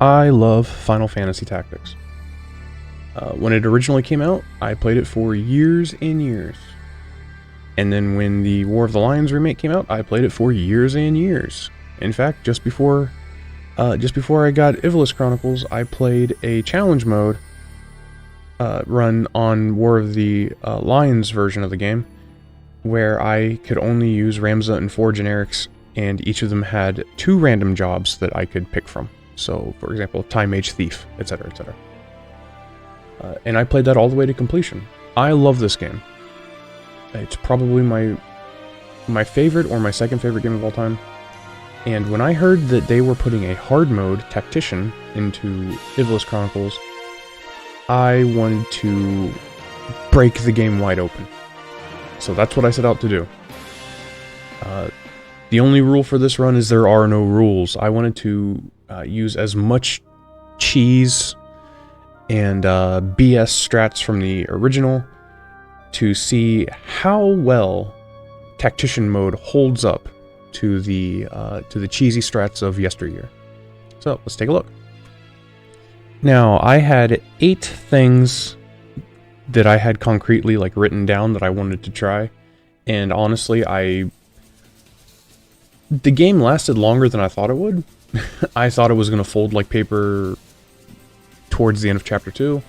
I love Final Fantasy Tactics. When it originally came out, I played it for years and years. And then when the War of the Lions remake came out, I played it for years and years. In fact, just before I got Ivalice Chronicles, I played a challenge mode run on War of the Lions version of the game, where I could only use Ramza and 4 generics, and each of them had 2 random jobs that I could pick from. So, for example, Time Mage Thief, etc., etc. And I played that all the way to completion. I love this game. It's probably my favorite or my second favorite game of all time. And when I heard that they were putting a hard mode, Tactician, into Ivalice Chronicles, I wanted to break the game wide open. So that's what I set out to do. The only rule for this run is there are no rules. I wanted to use as much cheese and BS strats from the original to see how well Tactician mode holds up to the cheesy strats of yesteryear. So let's take a look. Now, I had 8 things that I had concretely written down that I wanted to try, and honestly, the game lasted longer than I thought it would. I thought it was going to fold like paper towards the end of Chapter 2,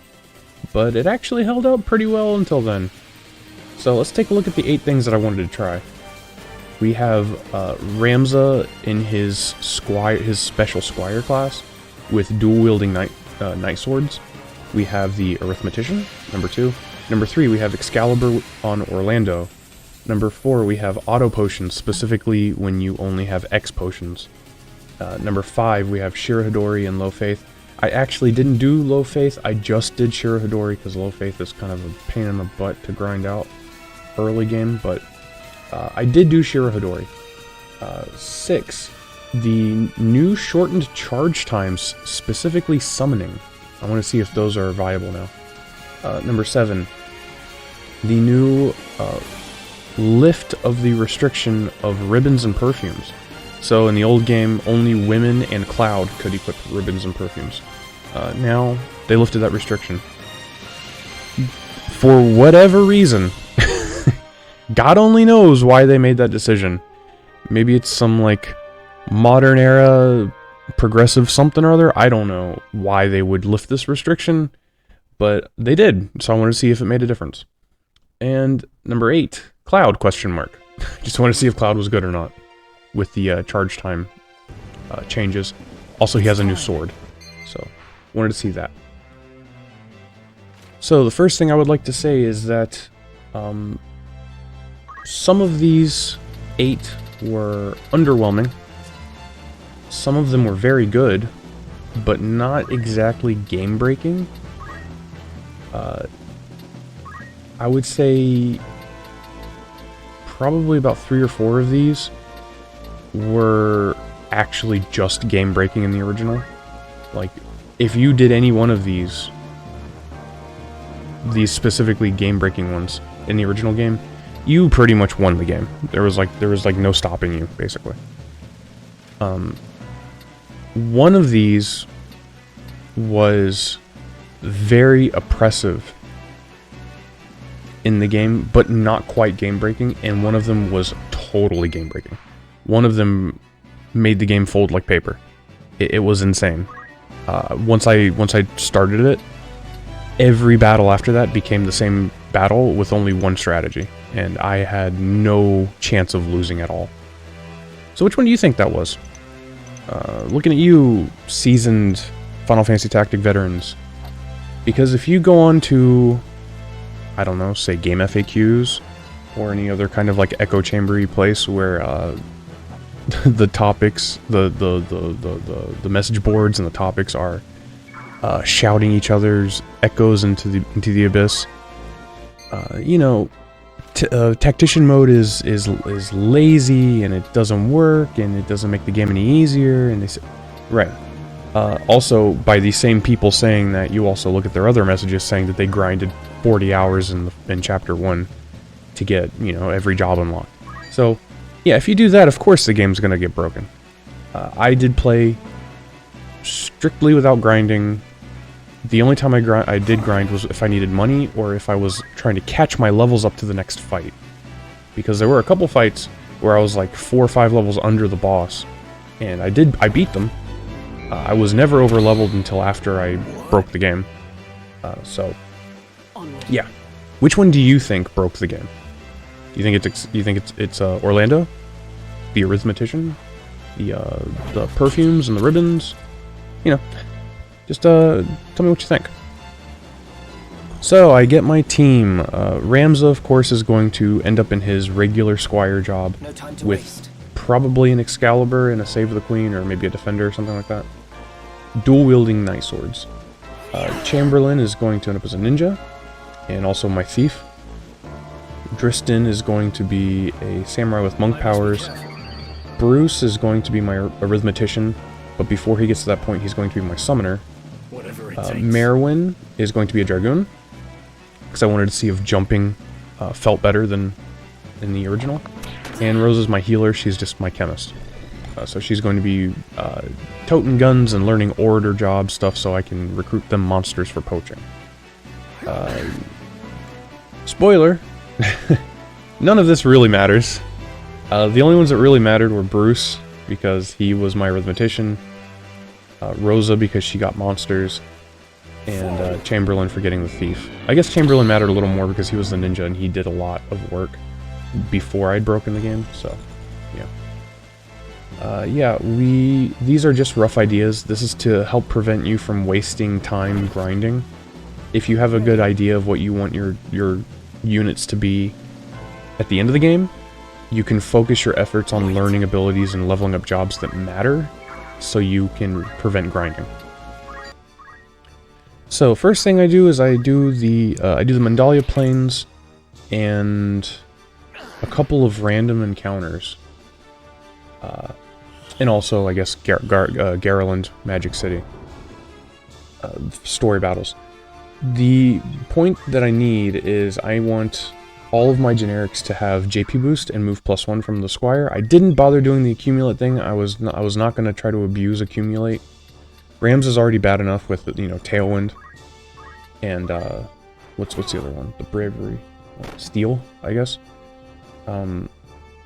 but it actually held out pretty well until then. So let's take a look at the 8 things that I wanted to try. We have Ramza in his special Squire class with dual-wielding knight swords. We have the Arithmetician, number 2. Number 3, we have Excalibur on Orlando. Number 4, we have Auto Potions, specifically when you only have X potions. Number 5, we have Shirahidori and Low Faith. I actually didn't do Low Faith, I just did Shirahidori because Low Faith is kind of a pain in the butt to grind out early game, but I did do Shirahidori. 6, the new shortened charge times, specifically summoning. I want to see if those are viable now. Number 7, the new lift of the restriction of ribbons and perfumes. So in the old game, only women and Cloud could equip ribbons and perfumes. Now, they lifted that restriction. For whatever reason, God only knows why they made that decision. Maybe it's some, modern era, progressive something or other. I don't know why they would lift this restriction, but they did, so I wanted to see if it made a difference. And number 8, Cloud, question mark. Just wanted to see if Cloud was good or not with the charge time changes. Also, he has a new sword, so wanted to see that. So the first thing I would like to say is that some of these 8 were underwhelming. Some of them were very good, but not exactly game-breaking. I would say probably about 3 or 4 of these were actually just game-breaking in the original. If you did any one of these specifically game-breaking ones in the original game, you pretty much won the game. There was no stopping you, basically. One of these was very oppressive in the game, but not quite game-breaking, and one of them was totally game-breaking. One of them made the game fold like paper. It was insane. Once I started it, every battle after that became the same battle with only one strategy, and I had no chance of losing at all. So which one do you think that was? Looking at you, seasoned Final Fantasy Tactic veterans. Because if you go on to, I don't know, say Game FAQs, or any other kind of echo chambery place where the topics, the message boards and the topics are shouting each other's echoes into the abyss. Tactician mode is lazy, and it doesn't work, and it doesn't make the game any easier, and they say, right. Also, by these same people saying that, you also look at their other messages saying that they grinded 40 hours in Chapter 1 to get, every job unlocked. So, yeah, if you do that, of course the game's gonna get broken. I did play strictly without grinding. The only time I did grind was if I needed money or if I was trying to catch my levels up to the next fight. Because there were a couple fights where I was like 4 or 5 levels under the boss, and I beat them. I was never over leveled until after I broke the game. So yeah, which one do you think broke the game? Do you think it's Orlando, the arithmetician, the perfumes and the ribbons? You know, just tell me what you think. So I get my team. Ramza, of course, is going to end up in his regular squire job with probably an Excalibur and a Save of the Queen, or maybe a Defender or something like that. Dual-wielding Night Swords. Chamberlain is going to end up as a ninja, and also my thief. Dristan is going to be a samurai with monk powers. Bruce is going to be my arithmetician, but before he gets to that point, he's going to be my summoner. Merwin is going to be a dragoon, because I wanted to see if jumping felt better than in the original. And Rose is my healer, she's just my chemist. So she's going to be toting guns and learning orator job stuff so I can recruit them monsters for poaching. Spoiler, none of this really matters. The only ones that really mattered were Bruce, because he was my arithmetician, Rosa because she got monsters, and Chamberlain for getting the thief. I guess Chamberlain mattered a little more because he was the ninja and he did a lot of work before I'd broken the game, so yeah. Yeah, these are just rough ideas. This is to help prevent you from wasting time grinding. If you have a good idea of what you want your units to be at the end of the game, you can focus your efforts on learning abilities and leveling up jobs that matter, so you can prevent grinding. So first thing I do is I do the Mandalia Plains and a couple of random encounters, and also I guess Garland, Magic City, story battles. The point that I need is I want all of my generics to have JP boost and move +1 from the Squire. I didn't bother doing the accumulate thing. I was not going to try to abuse accumulate. Rams is already bad enough with, you know, Tailwind. And what's the other one? The Bravery, Steel, I guess.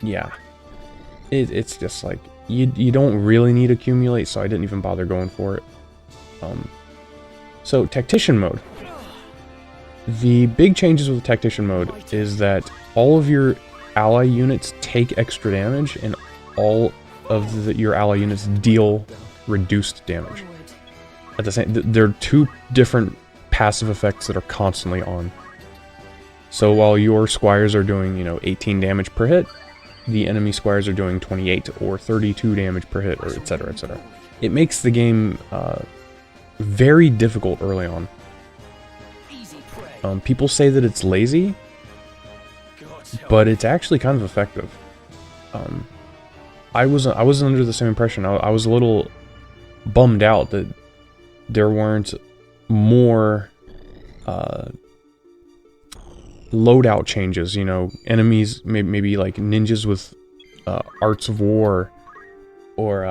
Yeah, it's just like you don't really need accumulate, so I didn't even bother going for it. So Tactician mode. The big changes with the Tactician mode is that all of your ally units take extra damage, and all of your ally units deal reduced damage. At the same, they're two different passive effects that are constantly on. So while your squires are doing, you know, 18 damage per hit, the enemy squires are doing 28 or 32 damage per hit, or etc., etc. It makes the game very difficult early on. People say that it's lazy, but it's actually kind of effective. I wasn't under the same impression. I was a little bummed out that there weren't more loadout changes. You know, enemies maybe like ninjas with arts of war, or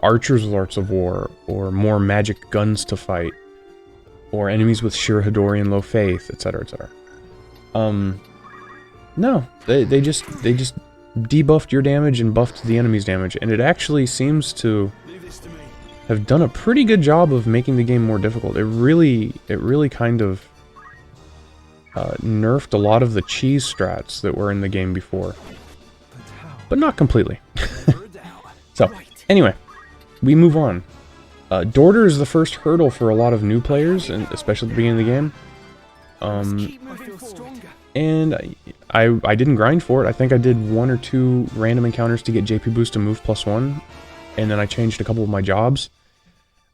archers with arts of war, or more magic guns to fight, or enemies with sheer Hidori and low faith, etc., etc. No, they just debuffed your damage and buffed the enemy's damage, and it actually seems to have done a pretty good job of making the game more difficult. It really kind of nerfed a lot of the cheese strats that were in the game before, but not completely. So anyway, we move on. Dorder is the first hurdle for a lot of new players, and especially at the beginning of the game. And I didn't grind for it. I think I did 1 or 2 random encounters to get JP boost and move +1, and then I changed a couple of my jobs.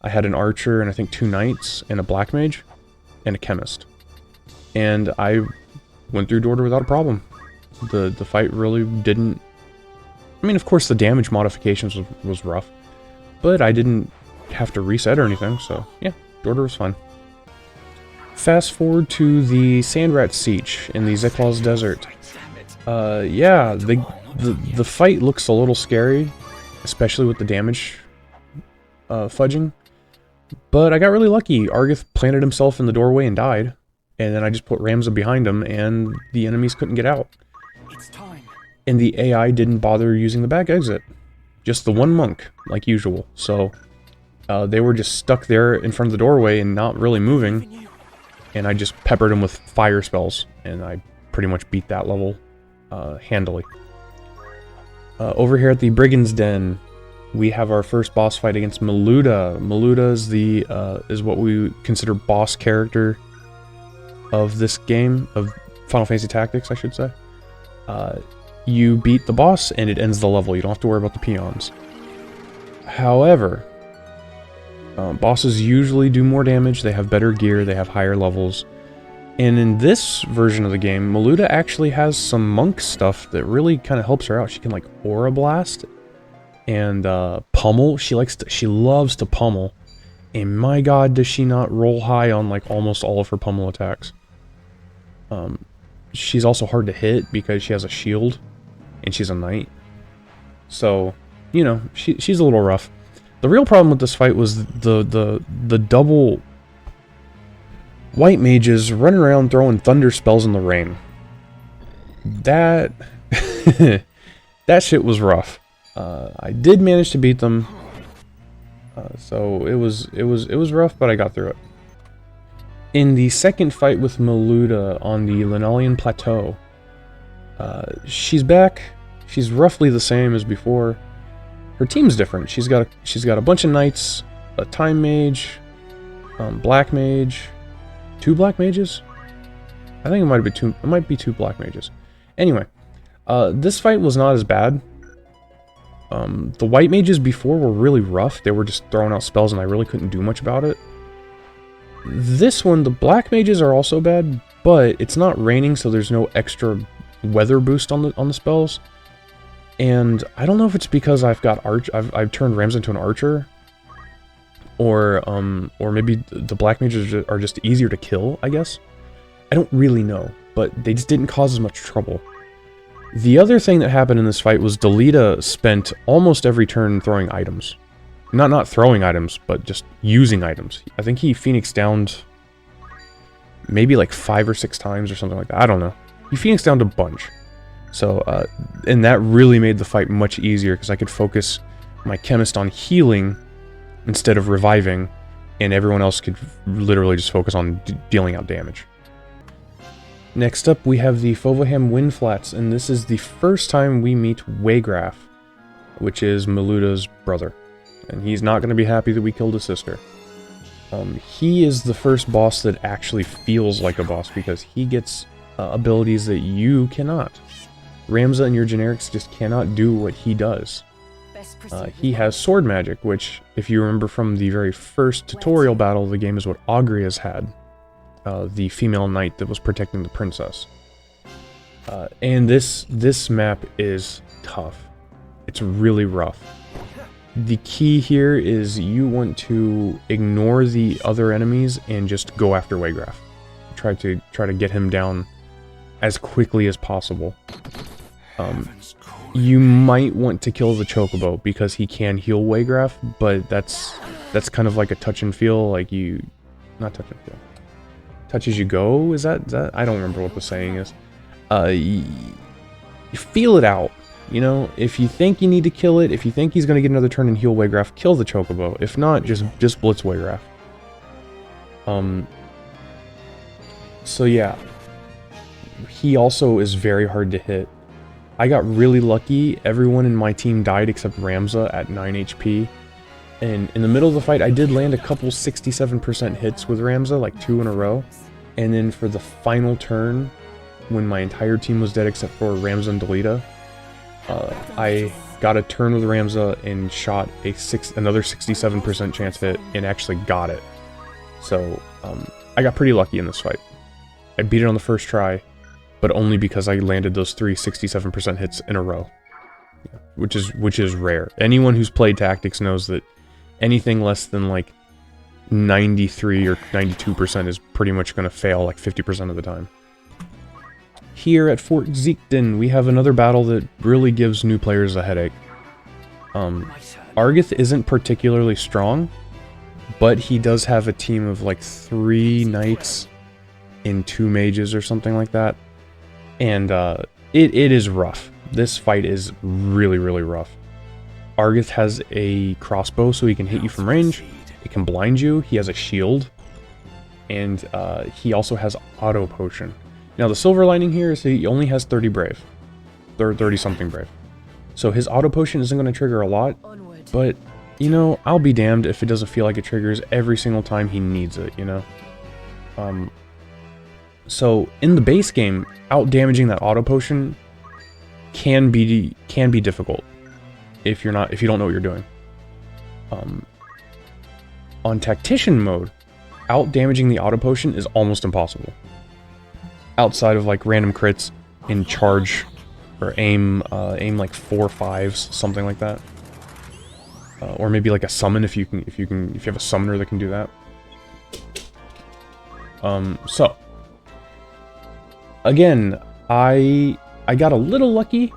I had an archer and I think 2 knights and a black mage and a chemist, and I went through Dorder without a problem. The fight really didn't. I mean, of course, the damage modifications was rough, but I didn't have to reset or anything, so yeah, Dorder was fun. Fast forward to the Sandrat Siege in the Zeklaw's Desert. Yeah, the fight looks a little scary, especially with the damage fudging. But I got really lucky. Argith planted himself in the doorway and died. And then I just put Ramza behind him, and the enemies couldn't get out. It's time. And the AI didn't bother using the back exit. Just the one monk, like usual. So they were just stuck there in front of the doorway and not really moving. And I just peppered them with fire spells, and I pretty much beat that level handily. Over here at the Brigand's Den, we have our first boss fight against Maluda. Maluda is what we consider boss character of this game, of Final Fantasy Tactics, I should say. You beat the boss, and it ends the level. You don't have to worry about the peons. However, bosses usually do more damage, they have better gear, they have higher levels. And in this version of the game, Maluda actually has some monk stuff that really kind of helps her out. She can, like, Aura Blast and pummel. She loves to pummel. And my god, does she not roll high on, like, almost all of her pummel attacks. She's also hard to hit because she has a shield, and she's a knight. So, you know, she's a little rough. The real problem with this fight was the double white mages running around throwing thunder spells in the rain. That that shit was rough. I did manage to beat them, so it was rough, but I got through it. In the second fight with Maluda on the Linalian Plateau, she's back. She's roughly the same as before. Her team's different. She's got a bunch of knights, a time mage, black mage, 2 black mages. I think it might be 2 black mages. Anyway, this fight was not as bad. The white mages before were really rough. They were just throwing out spells, and I really couldn't do much about it. This one, the black mages are also bad, but it's not raining, so there's no extra weather boost on the spells. And I don't know if it's because I've turned Ramza into an archer, or maybe the black mages are just easier to kill, I guess. I don't really know, but they just didn't cause as much trouble. The other thing that happened in this fight was Delita spent almost every turn throwing items. Not throwing items, but just using items. I think he Phoenix downed maybe like 5 or 6 times or something like that. I don't know. He Phoenix downed a bunch. So, and that really made the fight much easier because I could focus my chemist on healing instead of reviving, and everyone else could literally just focus on dealing out damage. Next up, we have the Fovoham Windflats, and this is the first time we meet Waygraf, which is Maluda's brother. And he's not going to be happy that we killed his sister. He is the first boss that actually feels like a boss because he gets abilities that you cannot. Ramza and your generics just cannot do what he does. He has sword magic, which, if you remember from the very first tutorial battle of the game, is what Agrias had. The female knight that was protecting the princess. And this map is tough. It's really rough. The key here is you want to ignore the other enemies and just go after Waygraf. Try to get him down as quickly as possible. You might want to kill the Chocobo because he can heal Waygraf, but that's kind of like a touch and feel, like not touch and feel. Touch as you go, is that? I don't remember what the saying is. You feel it out. You know, if you think you need to kill it, if you think he's going to get another turn and heal Waygraf, kill the Chocobo. If not, just blitz Waygraf. So yeah. He also is very hard to hit. I got really lucky. Everyone in my team died except Ramza at 9 HP. And in the middle of the fight, I did land a couple 67% hits with Ramza, like 2 in a row. And then for the final turn, when my entire team was dead except for Ramza and Delita, I got a turn with Ramza and shot another 67% chance hit and actually got it. So I got pretty lucky in this fight. I beat it on the first try, but only because I landed those 3 67% hits in a row, which is rare. Anyone who's played Tactics knows that anything less than like 93 or 92% is pretty much going to fail like 50% of the time. Here at Fort Zeekden, we have another battle that really gives new players a headache. Argith isn't particularly strong, but he does have a team of like 3 knights and 2 mages or something like that. And it is rough. This fight is really, really rough. Argith has a crossbow, so he can hit you from range. It can blind you. He has a shield. And he also has auto potion. Now the silver lining here is he only has 30 brave. 30 something brave. So his auto potion isn't going to trigger a lot. But, you know, I'll be damned if it doesn't feel like it triggers every single time he needs it, you know? So in the base game, out damaging that auto potion can be difficult if you don't know what you're doing. On Tactician mode, out damaging the auto potion is almost impossible. Outside of like random crits in charge or aim like 4 5s, something like that. Or maybe like a summon if you have a summoner that can do that. So again, I got a little lucky,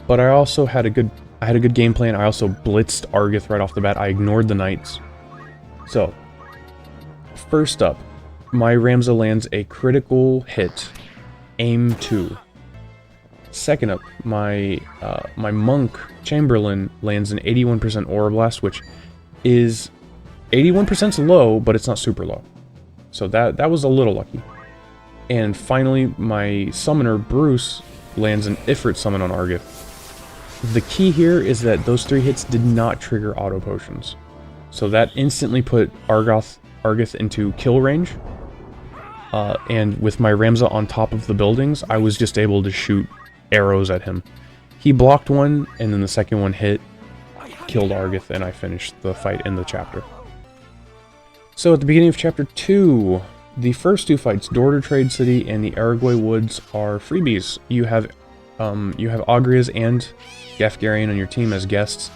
but I also had a good game plan. I also blitzed Argith right off the bat. I ignored the knights. So first up, my Ramza lands a critical hit, aim 2. Second up, my monk Chamberlain lands an 81% Aura Blast, which is 81%'s low, but it's not super low. So that was a little lucky. And finally, my summoner Bruce lands an Ifrit summon on Argith. The key here is that those 3 hits did not trigger auto potions, so that instantly put Argith into kill range. And with my Ramza on top of the buildings, I was just able to shoot arrows at him. He blocked one, and then the second one hit, killed Argith, and I finished the fight in the chapter. So at the beginning of chapter 2, the first 2 fights, Dorter Trade City and the Aragway Woods, are freebies. You have Agrias and Gafgarian on your team as guests,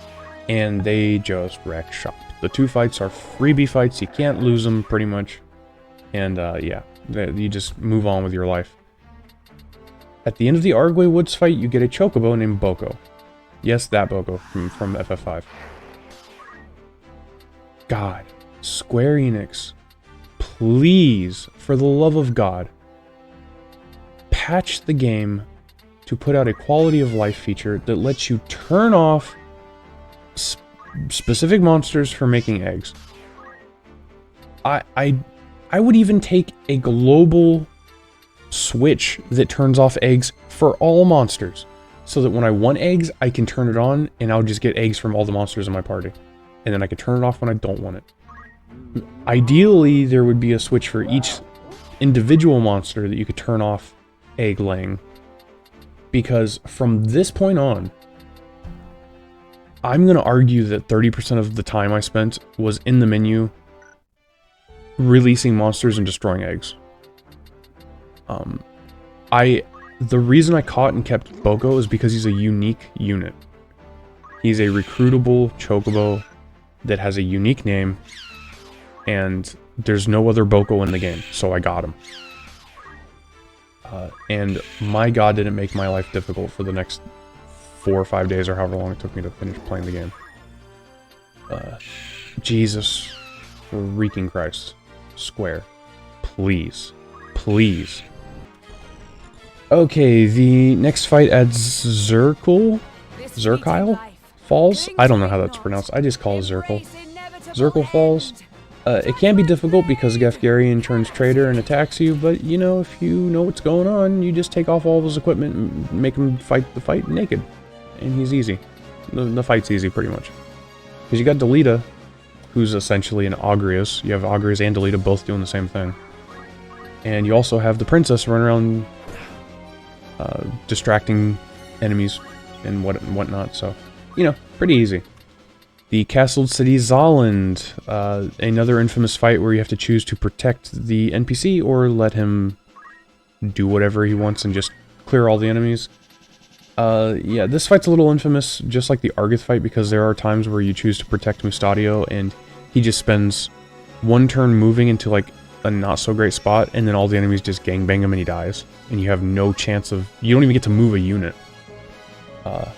and they just wreck shop. The 2 fights are freebie fights. You can't lose them pretty much, and yeah, you just move on with your life. At the end of the Aragway Woods fight, you get a chocobo named Boko. Yes, that Boko from FF5. God, Square Enix, please, for the love of God, patch the game to put out a quality of life feature that lets you turn off specific monsters for making eggs. I would even take a global switch that turns off eggs for all monsters, so that when I want eggs, I can turn it on and I'll just get eggs from all the monsters in my party, and then I can turn it off when I don't want it. Ideally, there would be a switch for each individual monster that you could turn off egg laying, because from this point on, I'm going to argue that 30% of the time I spent was in the menu releasing monsters and destroying eggs. The reason I caught and kept Boko is because he's a unique unit. He's a recruitable chocobo that has a unique name, and there's no other Boko in the game, so I got him. And my god, did it make my life difficult for the next 4 or 5 days, or however long it took me to finish playing the game. Jesus freaking Christ. Square. Please. Please. Okay, the next fight at Zirkle Falls? I don't know how that's pronounced. I just call it Zirkle. Zirkle Falls. It can be difficult because Gafgarian turns traitor and attacks you, but, you know, if you know what's going on, you just take off all of his equipment and make him fight the fight naked. And he's easy. The fight's easy, pretty much. Because you got Delita, who's essentially an Agrias. You have Agrias and Delita both doing the same thing. And you also have the princess running around distracting enemies and whatnot, so, you know, pretty easy. The castled city Zolland, another infamous fight where you have to choose to protect the NPC or let him do whatever he wants and just clear all the enemies. Yeah, this fight's a little infamous, just like the Argith fight, because there are times where you choose to protect Mustadio and he just spends one turn moving into like a not so great spot, and then all the enemies just gangbang him and he dies, and you have no chance of, you don't even get to move a unit. That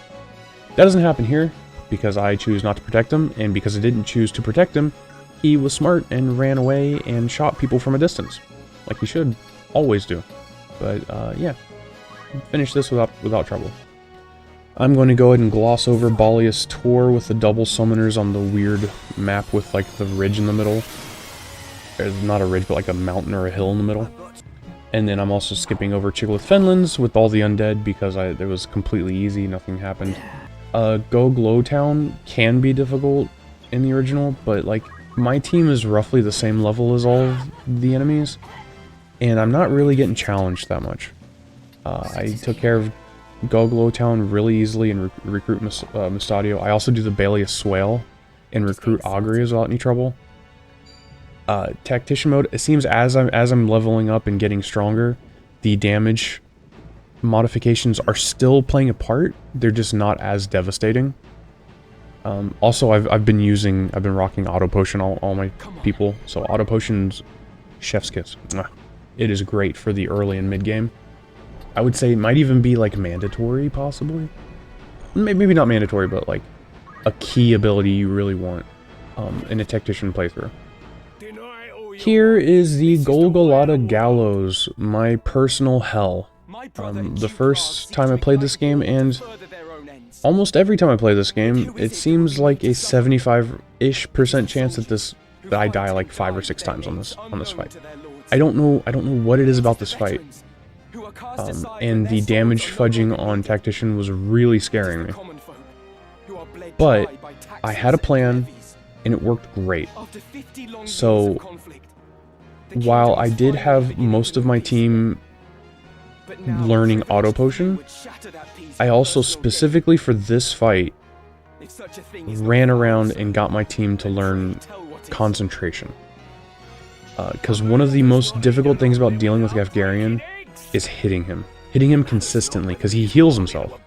doesn't happen here. because I choose not to protect him, and because I didn't choose to protect him, he was smart and ran away and shot people from a distance, like he should always do. But yeah, finish this without trouble. I'm going to go ahead and gloss over Balius Tor with the double summoners on the weird map with like the ridge in the middle. There's not a ridge, but like a mountain or a hill in the middle. And then I'm also skipping over Chigolith Fenlands with all the undead because it was completely easy, nothing happened. Go Glow Town can be difficult in the original, but like my team is roughly the same level as all of the enemies, and I'm not really getting challenged that much. I took care of Go Glow Town really easily and recruit Mustadio. I also do the Balius Swale and recruit Augury without any trouble. Tactician mode, it seems as I'm leveling up and getting stronger, the damage modifications are still playing a part. They're just not as devastating. Also, I've been rocking Auto Potion all my people. So Auto Potion's chef's kiss. It is great for the early and mid game. I would say it might even be like mandatory, possibly. Maybe not mandatory, but like a key ability you really want in a Tactician playthrough. Here is the Golgolata Gallows, my personal hell. The first time I played this game, and almost every time I play this game, it seems like a 75-ish% chance that I die like 5 or 6 times on this fight. I don't know what it is about this fight. And the damage fudging on Tactician was really scaring me. But I had a plan, and it worked great. So while I did have most of my team learning Auto Potion, I also specifically for this fight ran around and got my team to learn Concentration. Because one of the most difficult things about dealing with Gafgarian is hitting him consistently, because he heals himself.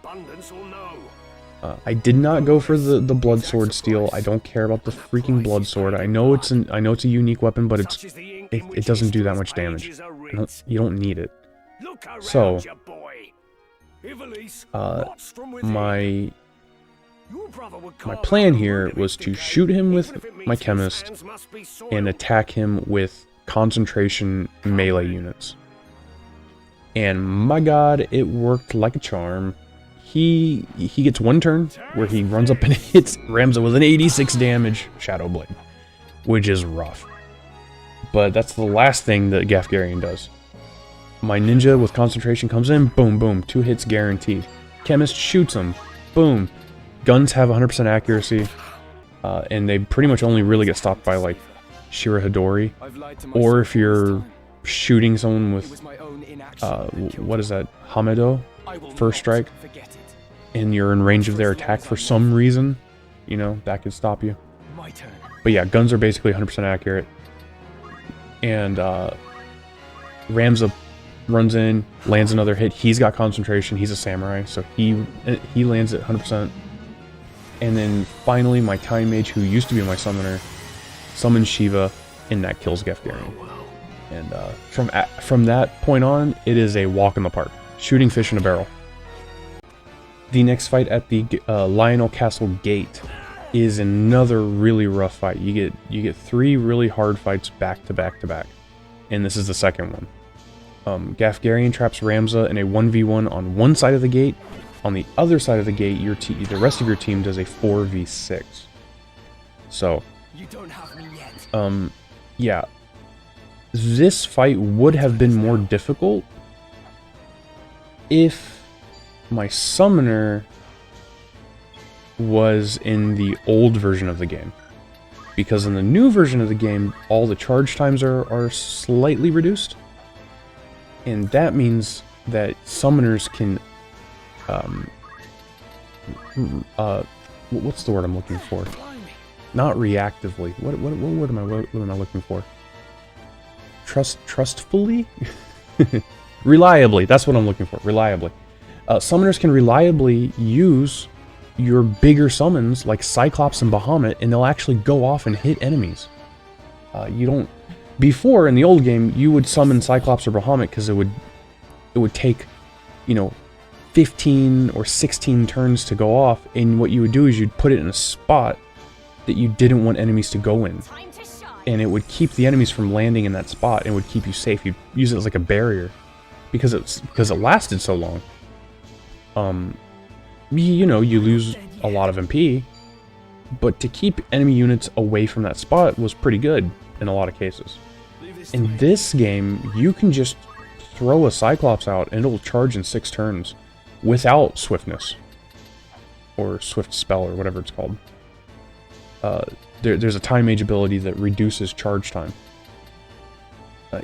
I did not go for the Blood Sword steal. I don't care about the freaking Blood Sword. I know it's a unique weapon, but it doesn't do that much damage. You don't need it. So, my plan here was to shoot him with my Chemist and attack him with Concentration melee units. And my god, it worked like a charm. He gets one turn where he runs up and hits Ramza with an 86 damage Shadow Blade, which is rough. But that's the last thing that Gafgarian does. My ninja with Concentration comes in, boom, boom, 2 hits guaranteed. Chemist shoots him, boom. Guns have 100% accuracy, and they pretty much only really get stopped by like Shirahidori, or if you're shooting someone with what is that, Hamido, First Strike, and you're in range of their attack for some reason, you know, that could stop you. But yeah, guns are basically 100% accurate. And Ramza runs in, lands another hit. He's got Concentration. He's a samurai, so he lands it 100%. And then finally, my Time Mage, who used to be my summoner, summons Shiva, and that kills Gafgarian. And from that point on, it is a walk in the park, shooting fish in a barrel. The next fight at the Lionel Castle Gate is another really rough fight. You get 3 really hard fights back to back to back, and this is the second one. Gafgarian traps Ramza in a 1v1 on one side of the gate. On the other side of the gate, the rest of your team does a 4v6. So, yeah, this fight would have been more difficult if my summoner was in the old version of the game. Because in the new version of the game, all the charge times are slightly reduced. And that means that summoners can... what's the word I'm looking for? Not reactively. What word am I looking for? Trustfully? Reliably. That's what I'm looking for. Reliably. Summoners can reliably use your bigger summons like Cyclops and Bahamut, and they'll actually go off and hit enemies. You don't... Before, in the old game, you would summon Cyclops or Bahamut because it would take, you know, 15 or 16 turns to go off, and what you would do is you'd put it in a spot that you didn't want enemies to go in. And it would keep the enemies from landing in that spot and would keep you safe. You'd use it as like a barrier because it lasted so long. You know, you lose a lot of MP, but to keep enemy units away from that spot was pretty good in a lot of cases. In this game, you can just throw a Cyclops out and it'll charge in 6 turns without swiftness or swift spell or whatever it's called. There's a time mage ability that reduces charge time.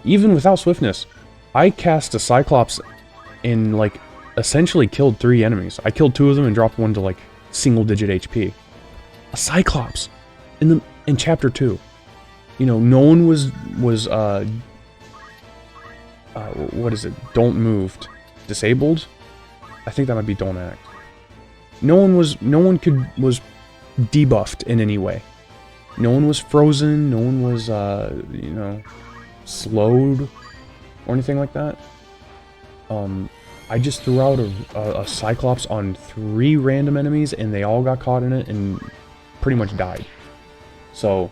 Even without swiftness, I cast a Cyclops and like essentially killed 3 enemies. I killed 2 of them and dropped 1 to like single-digit HP. A Cyclops in chapter 2. You know, no one was what is it? Don't moved, disabled. I think that might be don't act. No one was debuffed in any way. No one was frozen. No one was you know, slowed or anything like that. I just threw out a Cyclops on 3 random enemies, and they all got caught in it and pretty much died. So,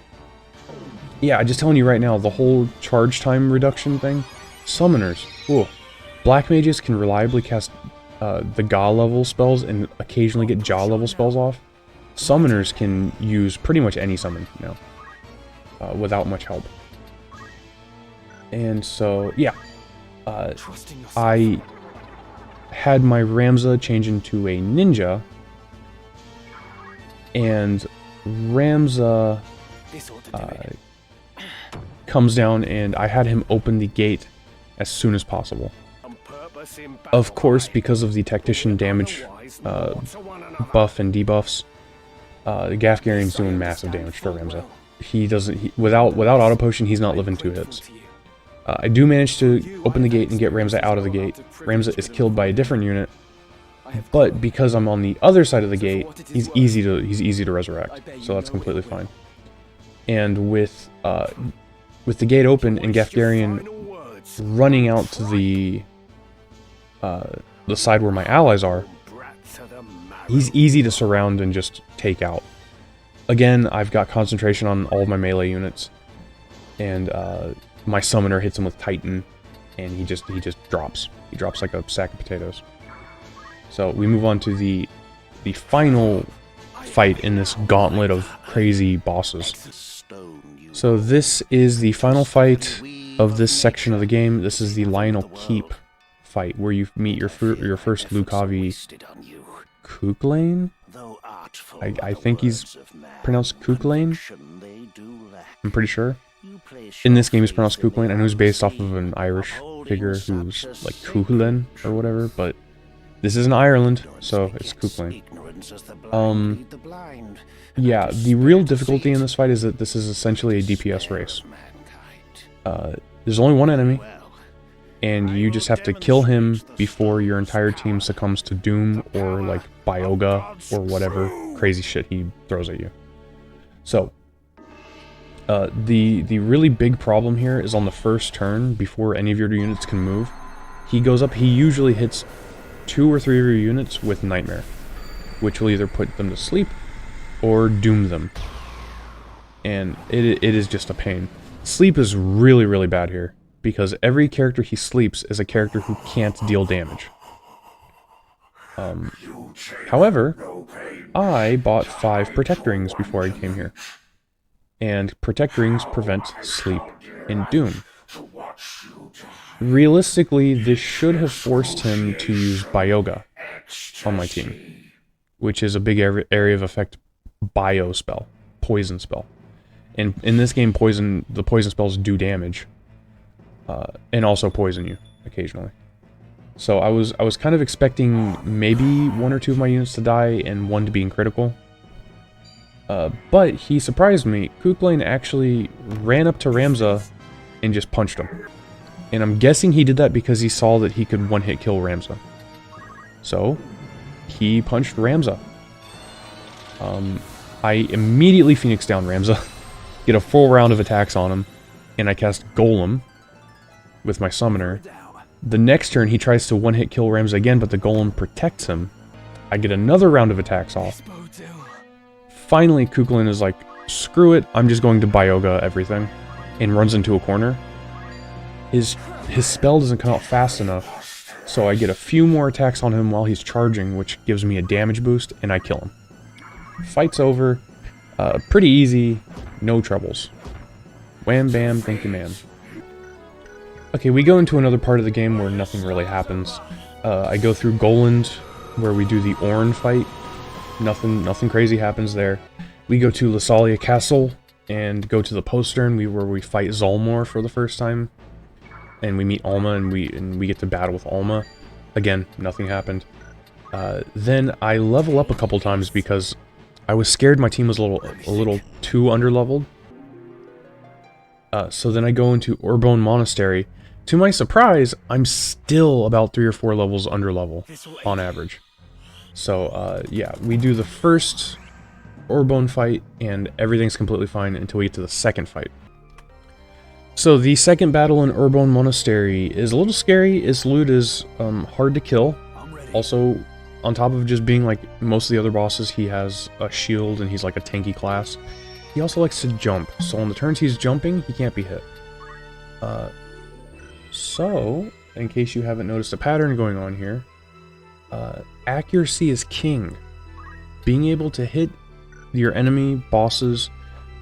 yeah, I'm just telling you right now, the whole charge time reduction thing. Summoners. Ooh. Black mages can reliably cast the Ga level spells and occasionally get Jaw level spells off. Summoners can use pretty much any summon now, without much help. And so, yeah. I had my Ramza change into a ninja, and Ramza comes down, and I had him open the gate as soon as possible. Of course, because of the Tactician damage buff and debuffs, the Gafgarian's doing massive damage to Ramza. Without auto potion, he's not living 2 hits. I do manage to open the gate and get Ramza out of the gate. Ramza is killed by a different unit, but because I'm on the other side of the gate, he's easy to resurrect, so that's completely fine. And with the gate open and Gafgarian running out to the side where my allies are, he's easy to surround and just take out. Again, I've got concentration on all of my melee units, and my summoner hits him with Titan, and he just drops. He drops like a sack of potatoes. So we move on to the final fight in this gauntlet of crazy bosses. So this is the final fight of this section of the game. This is the Lionel Keep fight, where you meet your first Lucavi Kuklane? I think he's pronounced Kuklane? I'm pretty sure. In this game he's pronounced Kuklane, and who's based off of an Irish figure who's like Kuchlan or whatever, but this is in Ireland, so it's Kuklane. Yeah, the real difficulty in this fight is that this is essentially a DPS race. There's only one enemy, and you just have to kill him before your entire team succumbs to Doom or like Bioga or whatever crazy shit he throws at you. So, the really big problem here is on the first turn, before any of your units can move, he goes up, he usually hits 2 or 3 of your units with Nightmare, which will either put them to sleep or doom them. And it is just a pain. Sleep is really, really bad here, because every character he sleeps is a character who can't deal damage. However, I bought 5 Protect Rings before I came here. And Protect Rings prevent sleep in Doom. Realistically, this should have forced him to use Bioga on my team, which is a big area of effect bio spell, poison spell. And in this game, the poison spells do damage, and also poison you occasionally. So I was kind of expecting maybe 1 or 2 of my units to die and 1 to be in critical. But he surprised me. Kuklane actually ran up to Ramza and just punched him. And I'm guessing he did that because he saw that he could one-hit kill Ramza. So, he punched Ramza. I immediately Phoenix down Ramza, get a full round of attacks on him, and I cast Golem with my summoner, The next turn, he tries to one-hit kill Ramza again, but the golem protects him. I get another round of attacks off. Finally, Kukulin is like, screw it, I'm just going to Byoga everything, and runs into a corner. His spell doesn't come out fast enough, so I get a few more attacks on him while he's charging, which gives me a damage boost, and I kill him. Fight's over. Pretty easy, no troubles. Wham bam, thank you ma'am. Okay, we go into another part of the game where nothing really happens. I go through Goland, where we do the Ornn fight. Nothing crazy happens there. We go to Lysalia Castle, and go to the postern, where we fight Zolmor for the first time. And we meet Alma, and we get to battle with Alma. Again, nothing happened. Then I level up a couple times because I was scared my team was a little too underleveled. So then I go into Urbone Monastery. To my surprise, I'm still about 3 or 4 levels underlevel on average. So yeah, we do the first Urbone fight, and everything's completely fine until we get to the second fight. So the second battle in Urbone Monastery is a little scary. Its loot is hard to kill. Also, on top of just being like most of the other bosses, he has a shield and he's like a tanky class. He also likes to jump, so on the turns he's jumping, he can't be hit. So, in case you haven't noticed a pattern going on here, accuracy is king. Being able to hit your enemy bosses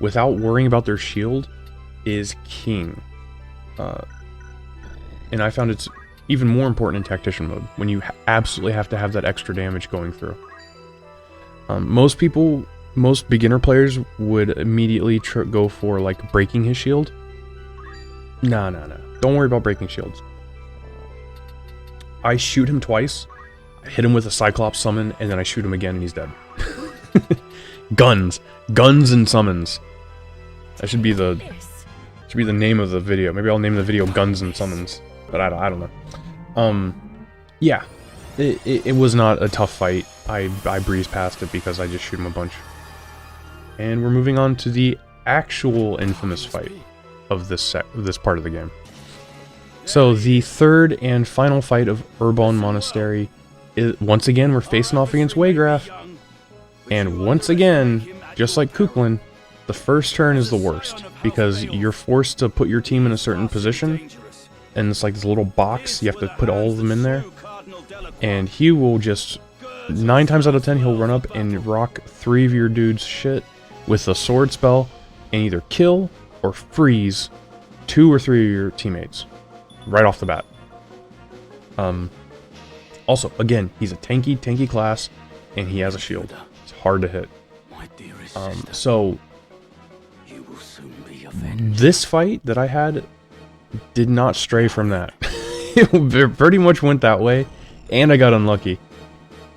without worrying about their shield is king. And I found it's even more important in Tactician mode, when you absolutely have to have that extra damage going through. Most beginner players would immediately go for, like, breaking his shield. Nah. Don't worry about breaking shields. I shoot him twice, I hit him with a Cyclops summon, and then I shoot him again and he's dead. Guns and summons. That should be the name of the video. Maybe I'll name the video Guns and Summons, but I don't know. Yeah, it was not a tough fight. I breezed past it because I just shoot him a bunch. And we're moving on to the actual infamous fight of this part of the game. So the third and final fight of Urbone Monastery is, once again, we're facing off against Waygraf. And once again, just like Kukulin, the first turn is the worst, because you're forced to put your team in a certain position, and it's like this little box, you have to put all of them in there, and he will just, 9 times out of 10, he'll run up and rock 3 of your dudes' shit with a sword spell, and either kill or freeze 2 or 3 of your teammates, right off the bat. Also, again, he's a tanky class, and he has a shield. It's hard to hit. So this fight that I had did not stray from that. It pretty much went that way, and I got unlucky.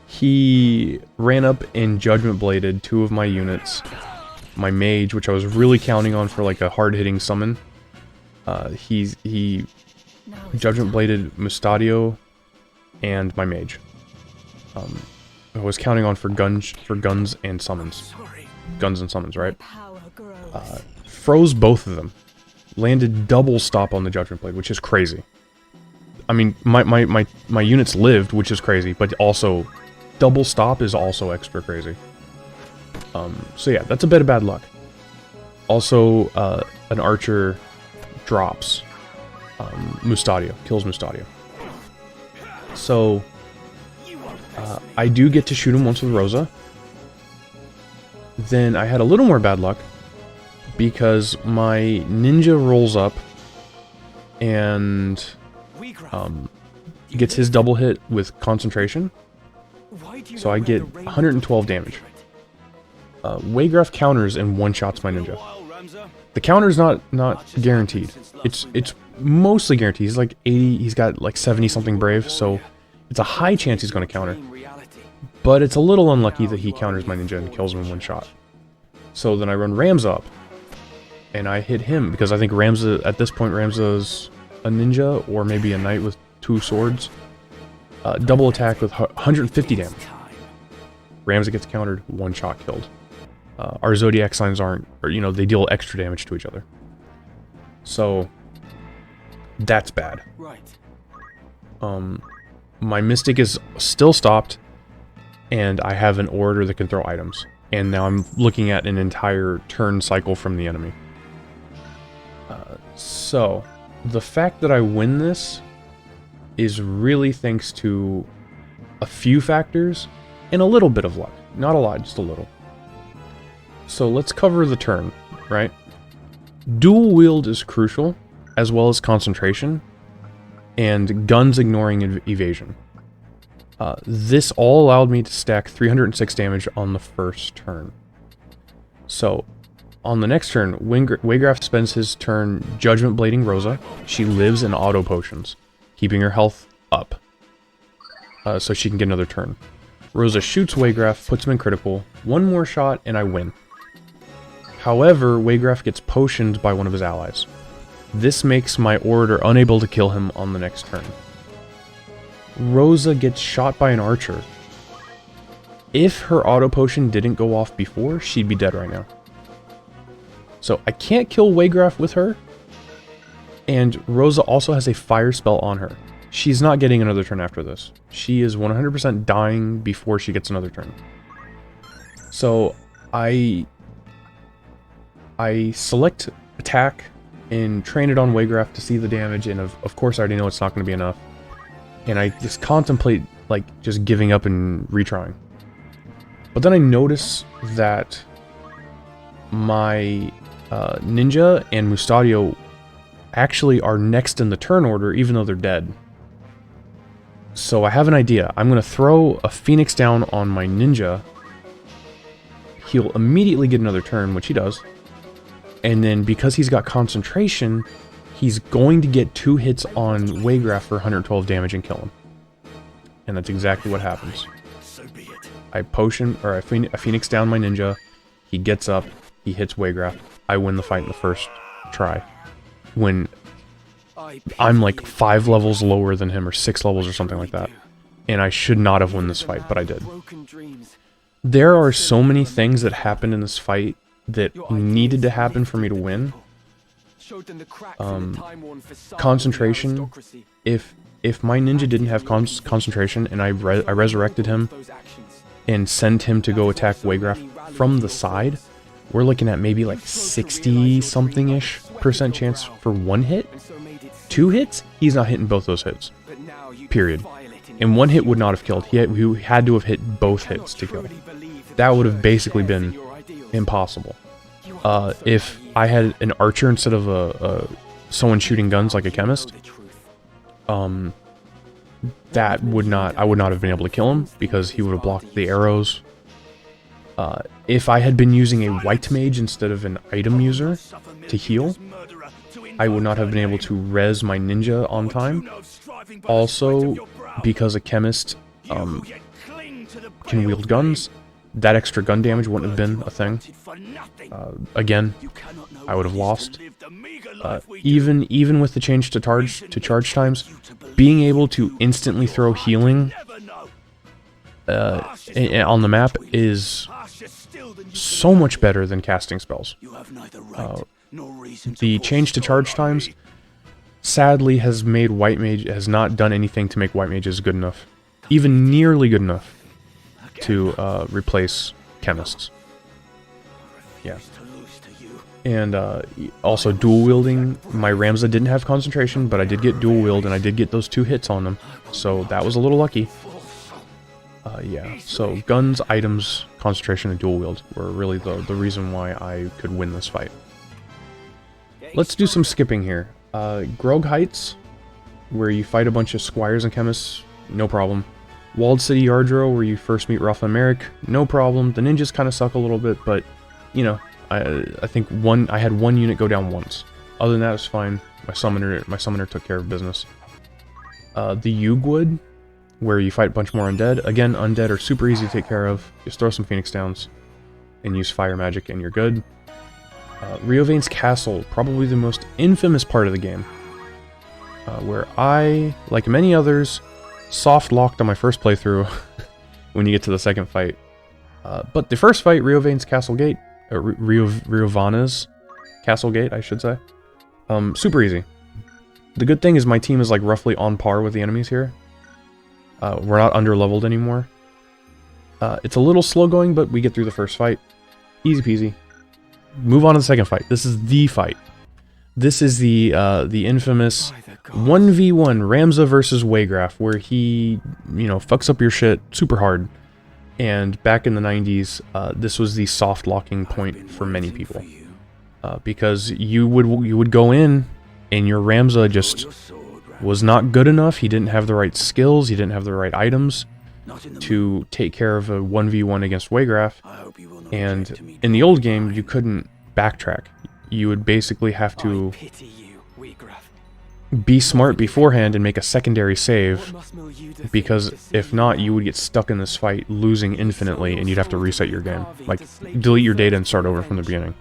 He ran up and Judgment Bladed 2 of my units. My mage, which I was really counting on for like a hard-hitting summon. He Judgment Bladed Mustadio and my mage. I was counting on for guns and summons. Guns and summons, right? Froze both of them. Landed double stop on the Judgment Blade, which is crazy. I mean, my units lived, which is crazy, but also double stop is also extra crazy. So yeah, that's a bit of bad luck. Also, an archer drops Mustadio, kills Mustadio. So I do get to shoot him once with Rosa. Then I had a little more bad luck because my ninja rolls up and gets his double hit with concentration. So I get 112 damage. Waygraf counters and one-shots my ninja. The counter's not guaranteed. It's mostly guaranteed. He's like 80, he's got like 70-something brave, so it's a high chance he's going to counter. But it's a little unlucky that he counters my ninja and kills him in one shot. So then I run Ramza up, and I hit him, because I think Ramza, at this point, Ramza's a ninja, or maybe a knight with 2 swords. Double attack with 150 damage. Ramza gets countered, one shot killed. Our zodiac signs aren't, or you know, they deal extra damage to each other. So that's bad. My Mystic is still stopped, and I have an Orator that can throw items. And now I'm looking at an entire turn cycle from the enemy. So, the fact that I win this is really thanks to a few factors and a little bit of luck. Not a lot, just a little. So let's cover the turn, right? Dual wield is crucial, as well as concentration, and guns ignoring evasion. This all allowed me to stack 306 damage on the first turn. So, on the next turn, Waygraf spends his turn Judgment Blading Rosa. She lives in auto potions, keeping her health up, so she can get another turn. Rosa shoots Waygraf, puts him in critical, one more shot, and I win. However, Waygraf gets potioned by one of his allies. This makes my Orator unable to kill him on the next turn. Rosa gets shot by an archer. If her auto potion didn't go off before, she'd be dead right now. So I can't kill Waygraf with her, and Rosa also has a fire spell on her. She's not getting another turn after this. She is 100% dying before she gets another turn. So I select attack and train it on Waygraf to see the damage, and of course I already know it's not going to be enough. And I just contemplate, like, just giving up and retrying. But then I notice that my Ninja and Mustadio actually are next in the turn order, even though they're dead. So I have an idea. I'm going to throw a Phoenix down on my Ninja. He'll immediately get another turn, which he does. And then because he's got concentration, he's going to get 2 hits on Waygraf for 112 damage and kill him. And that's exactly what happens. I Phoenix down my Ninja. He gets up. He hits Waygraf. I win the fight in the first try. When I'm like 5 levels lower than him, or 6 levels or something like that. And I should not have won this fight, but I did. There are so many things that happened in this fight that needed to happen for me to win. Concentration. If my Ninja didn't have concentration and I resurrected him and sent him to go attack Waygraf from the side, we're looking at maybe like 60-something-ish% chance for 1 hit. 2 hits, he's not hitting both those hits. Period. And 1 hit would not have killed. He had to have hit both hits to kill. That would have basically been impossible. If I had an archer instead of someone shooting guns like a chemist, I would not have been able to kill him because he would have blocked the arrows. If I had been using a white mage instead of an item user to heal, I would not have been able to res my Ninja on time. Also, because a chemist can wield guns, that extra gun damage wouldn't have been a thing. Again, I would have lost. Even with the change to charge times, being able to instantly throw healing on the map is so much better than casting spells. The change to charge times sadly has not done anything to make white mages good enough, even nearly good enough to replace chemists. Yeah. And also dual wielding. My Ramza didn't have concentration, but I did get dual wield, and I did get those 2 hits on them, so that was a little lucky. Yeah, so guns, items, concentration, and dual wield were really the reason why I could win this fight. Let's do some skipping here. Grog Heights, where you fight a bunch of squires and chemists, no problem. Walled City Yardro, where you first meet Rafa and Merrick, no problem. The ninjas kind of suck a little bit, but, you know, I think I had 1 unit go down once. Other than that, it's fine. My summoner took care of business. The Yugwood, where you fight a bunch more undead. Again, undead are super easy to take care of. Just throw some Phoenix Downs and use fire magic and you're good. Riovane's Castle, probably the most infamous part of the game. Where I, like many others, soft-locked on my first playthrough when you get to the second fight. But the first fight, Riovane's Castle Gate, Riovana's Castle Gate, I should say. Super easy. The good thing is my team is like roughly on par with the enemies here. We're not under-leveled anymore. It's a little slow going, but we get through the first fight. Easy peasy. Move on to the second fight. This is the fight. This is the infamous 1v1 Ramza versus Waygraph, where he, you know, fucks up your shit super hard. And back in the 90s, this was the soft locking point for many people. Because you would go in, and your Ramza just was not good enough. He didn't have the right skills, he didn't have the right items to take care of a 1v1 against Waygraph. And in the old game, you couldn't backtrack. You would basically have to be smart beforehand and make a secondary save, because if not, you would get stuck in this fight, losing infinitely, and you'd have to reset your game. Like, delete your data and start over from the beginning.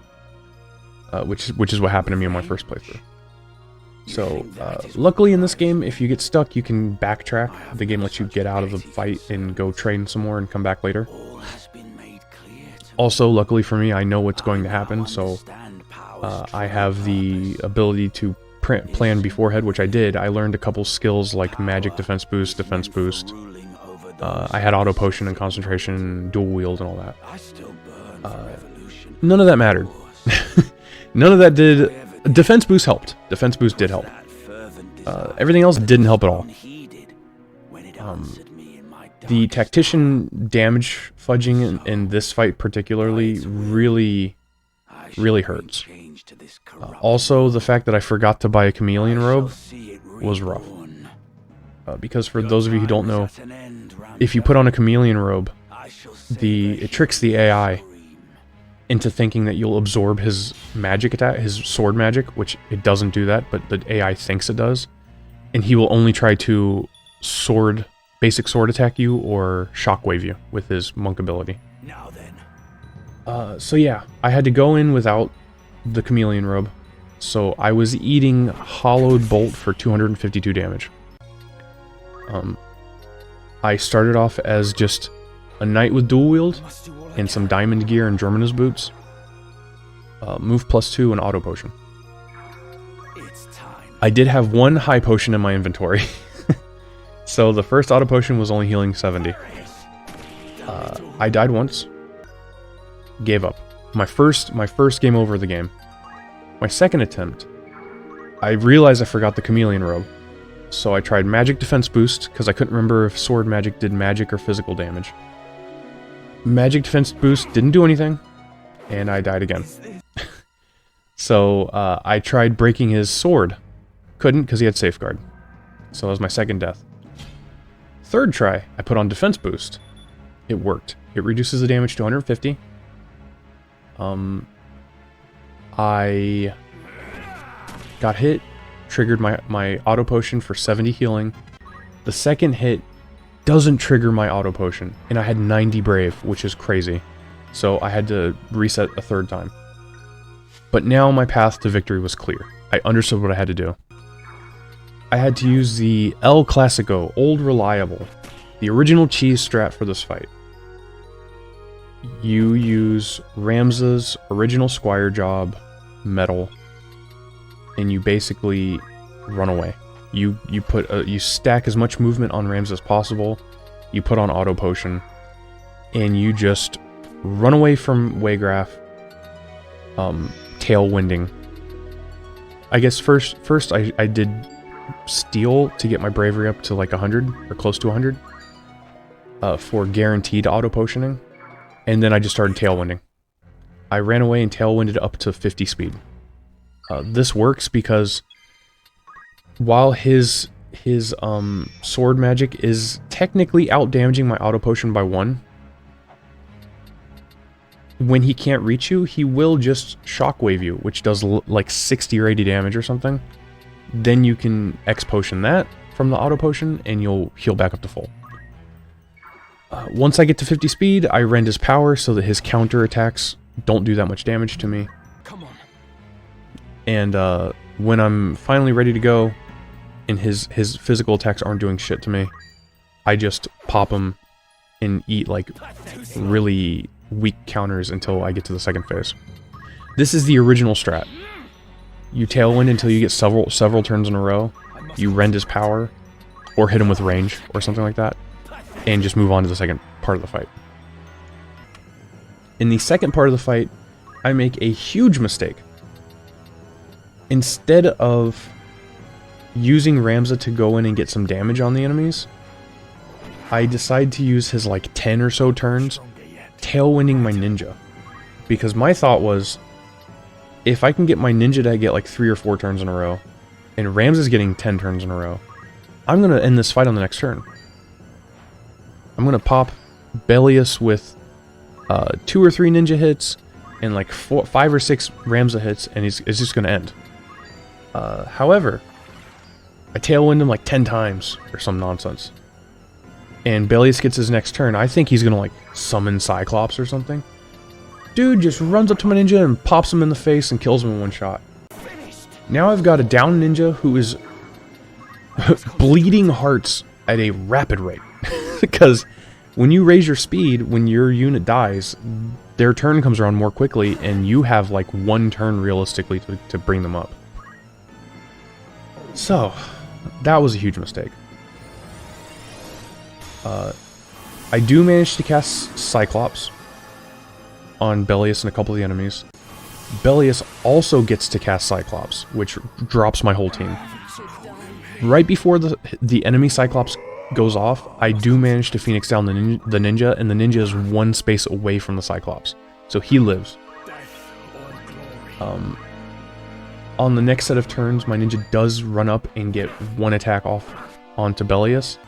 Which is what happened to me in my first playthrough. So, luckily in this game, if you get stuck, you can backtrack. The game lets you get out of the fight and go train some more and come back later. Also, luckily for me, I know what's going to happen, so I have the ability to plan beforehand, which I did. I learned a couple skills like magic defense boost. I had auto potion and concentration, dual wield, and all that. None of that mattered. None of that did. Defense boost helped. Defense boost did help. Everything else didn't help at all. The Tactician damage fudging in this fight particularly really hurts. Also, the fact that I forgot to buy a chameleon robe was rough. Because for those of you who don't know, if you put on a chameleon robe, it tricks the AI into thinking that you'll absorb his magic attack, his sword magic, which it doesn't do that, but the AI thinks it does. And he will only try to basic sword attack you or shockwave you with his monk ability. So yeah, I had to go in without the chameleon robe. So I was eating hollowed bolt for 252 damage. I started off as just a knight with dual wield and some diamond gear and Germanus boots. Move +2 and auto potion. I did have one high potion in my inventory. So the first auto potion was only healing 70. I died once. Gave up. My first game over of the game. My second attempt, I realized I forgot the chameleon robe. So I tried magic defense boost, because I couldn't remember if sword magic did magic or physical damage. Magic defense boost didn't do anything, and I died again. So I tried breaking his sword. Couldn't, because he had safeguard. So that was my second death. Third try, I put on defense boost. It worked. It reduces the damage to 150. I got hit, triggered my auto potion for 70 healing. The second hit doesn't trigger my auto potion, and I had 90 brave, which is crazy. So I had to reset a third time. But now my path to victory was clear. I understood what I had to do. I had to use the El Clasico, Old Reliable, the original cheese strat for this fight. You use Ramza's original Squire job, metal, and you basically run away. You stack as much movement on Ramza as possible, you put on auto potion, and you just run away from Waygraph, tailwinding. I guess first I did steal to get my bravery up to like 100, or close to 100, for guaranteed auto potioning, and then I just started tailwinding. I ran away and tailwinded up to 50 speed. This works because while his sword magic is technically out-damaging my auto potion by 1, when he can't reach you, he will just shockwave you, which does like 60 or 80 damage or something. Then you can X-potion that from the auto potion, and you'll heal back up to full. Once I get to 50 speed, I rend his power so that his counter attacks don't do that much damage to me. Come on. And when I'm finally ready to go, and his physical attacks aren't doing shit to me, I just pop him and eat like really weak counters until I get to the second phase. This is the original strat. You tailwind until you get several turns in a row, you rend his power, or hit him with range, or something like that, and just move on to the second part of the fight. In the second part of the fight, I make a huge mistake. Instead of using Ramza to go in and get some damage on the enemies, I decide to use his like 10 or so turns, tailwinding my ninja. Because my thought was, if I can get my ninja to get like 3 or 4 turns in a row, and Ramza's getting 10 turns in a row, I'm going to end this fight on the next turn. I'm going to pop Ivalice with 2 or 3 ninja hits, and like 5 or 6 Ramza hits, and it's just going to end. However, I tailwind him like 10 times, or some nonsense. And Ivalice gets his next turn. I think he's going to like summon Cyclops or something. Dude just runs up to my ninja and pops him in the face and kills him in one shot. Now I've got a down ninja who is bleeding hearts at a rapid rate. Because when you raise your speed, when your unit dies, their turn comes around more quickly, and you have like 1 turn realistically to bring them up. So, that was a huge mistake. I do manage to cast Cyclops on Ivalice and a couple of the enemies. Ivalice also gets to cast Cyclops, which drops my whole team. Right before the enemy Cyclops goes off, I do manage to Phoenix down the ninja, and the ninja is 1 space away from the Cyclops. So he lives. On the next set of turns, my ninja does run up and get 1 attack off onto Ivalice,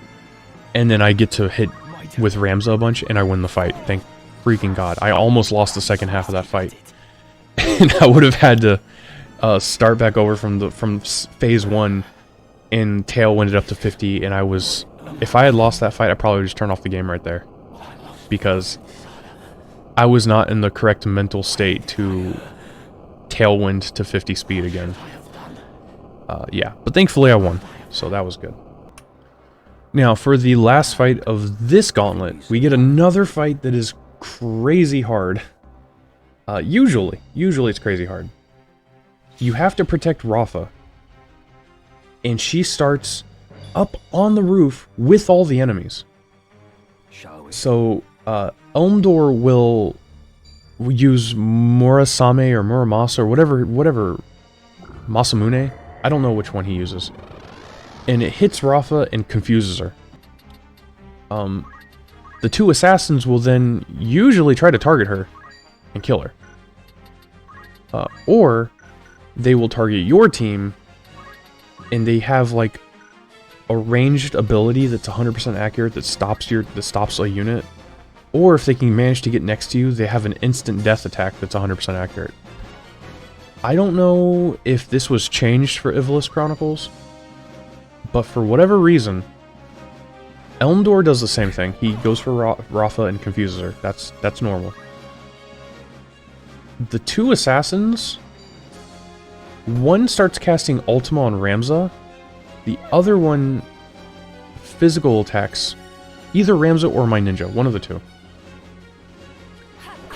and then I get to hit with Ramza a bunch, and I win the fight. Thank freaking God. I almost lost the second half of that fight. And I would have had to start back over from phase 1 and tailwind it up to 50, and if I had lost that fight, I probably would just turn off the game right there. Because I was not in the correct mental state to tailwind to 50 speed again. Yeah, but thankfully I won, so that was good. Now, for the last fight of this gauntlet, we get another fight that is crazy hard. Usually it's crazy hard. You have to protect Rafa, and she starts up on the roof with all the enemies. So, Elmdor will use Murasame or Muramasa or whatever Masamune. I don't know which one he uses. And it hits Rafa and confuses her. The 2 assassins will then usually try to target her and kill her. Or they will target your team, and they have like a ranged ability that's 100% accurate that stops a unit. Or if they can manage to get next to you, they have an instant death attack that's 100% accurate. I don't know if this was changed for Ivalice Chronicles, but for whatever reason, Elmdor does the same thing. He goes for Rafa and confuses her. That's normal. The 2 assassins, one starts casting Ultima on Ramza, the other one physical attacks either Ramza or my ninja, one of the 2.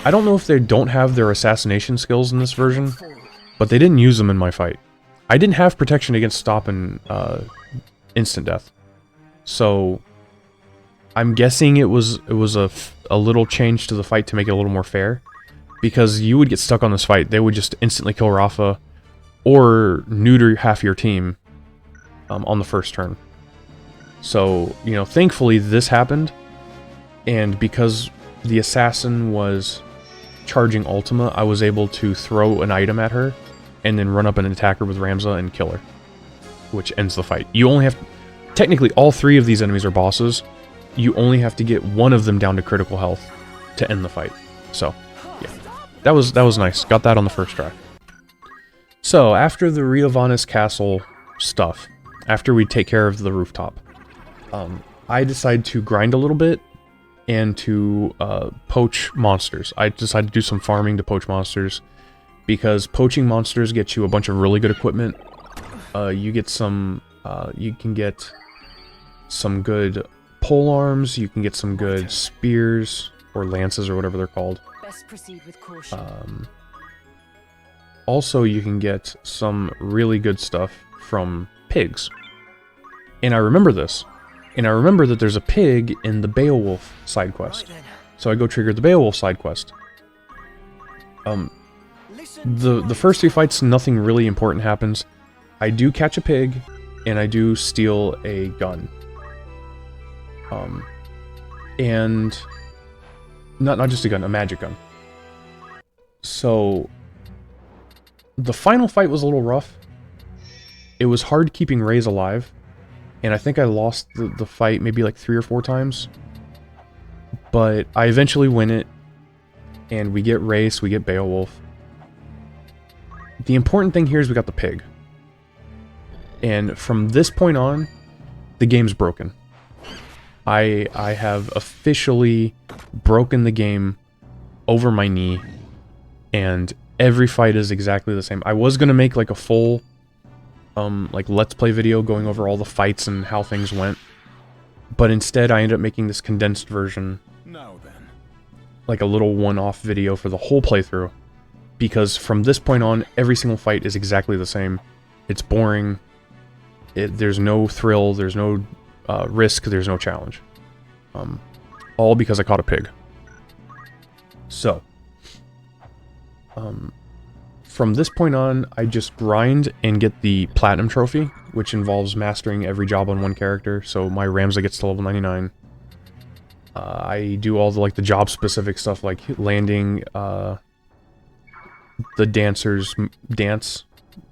I don't know if they don't have their assassination skills in this version, but they didn't use them in my fight. I didn't have protection against stop and instant death, so I'm guessing it was a little change to the fight to make it a little more fair, because you would get stuck on this fight. They would just instantly kill Rafa or neuter half your team on the first turn. So, you know, thankfully this happened, and because the assassin was charging Ultima, I was able to throw an item at her and then run up and attack her with Ramza and kill her, which ends the fight. You only have... Technically, all 3 of these enemies are bosses. You only have to get one of them down to critical health to end the fight. So, yeah. That was nice. Got that on the first try. So, after the Riovanis Castle stuff, after we take care of the rooftop, I decide to grind a little bit and to poach monsters. I decided to do some farming to poach monsters, because poaching monsters gets you a bunch of really good equipment. You get some... you can get some good pole arms, you can get some good spears, or lances, or whatever they're called. Best proceed with caution. Also, you can get some really good stuff from pigs. And I remember this. And I remember that there's a pig in the Beowulf side quest. So I go trigger the Beowulf side quest. The first 3 fights, nothing really important happens. I do catch a pig, and I do steal a gun. And not just a gun, a magic gun. So the final fight was a little rough. It was hard keeping Raze alive, and I think I lost the fight maybe like 3 or 4 times. But I eventually win it, and we get Race, we get Beowulf. The important thing here is we got the pig. And from this point on, the game's broken. I have officially broken the game over my knee, and every fight is exactly the same. I was gonna make like a full like let's play video going over all the fights and how things went, but instead I ended up making this condensed version, like a little one-off video for the whole playthrough, because from this point on, every single fight is exactly the same. It's boring. There's no thrill, there's no risk, there's no challenge. All because I caught a pig. So, from this point on, I just grind and get the Platinum Trophy, which involves mastering every job on one character, so my Ramza gets to level 99. I do all the, like, the job-specific stuff, like landing, the dancer's dance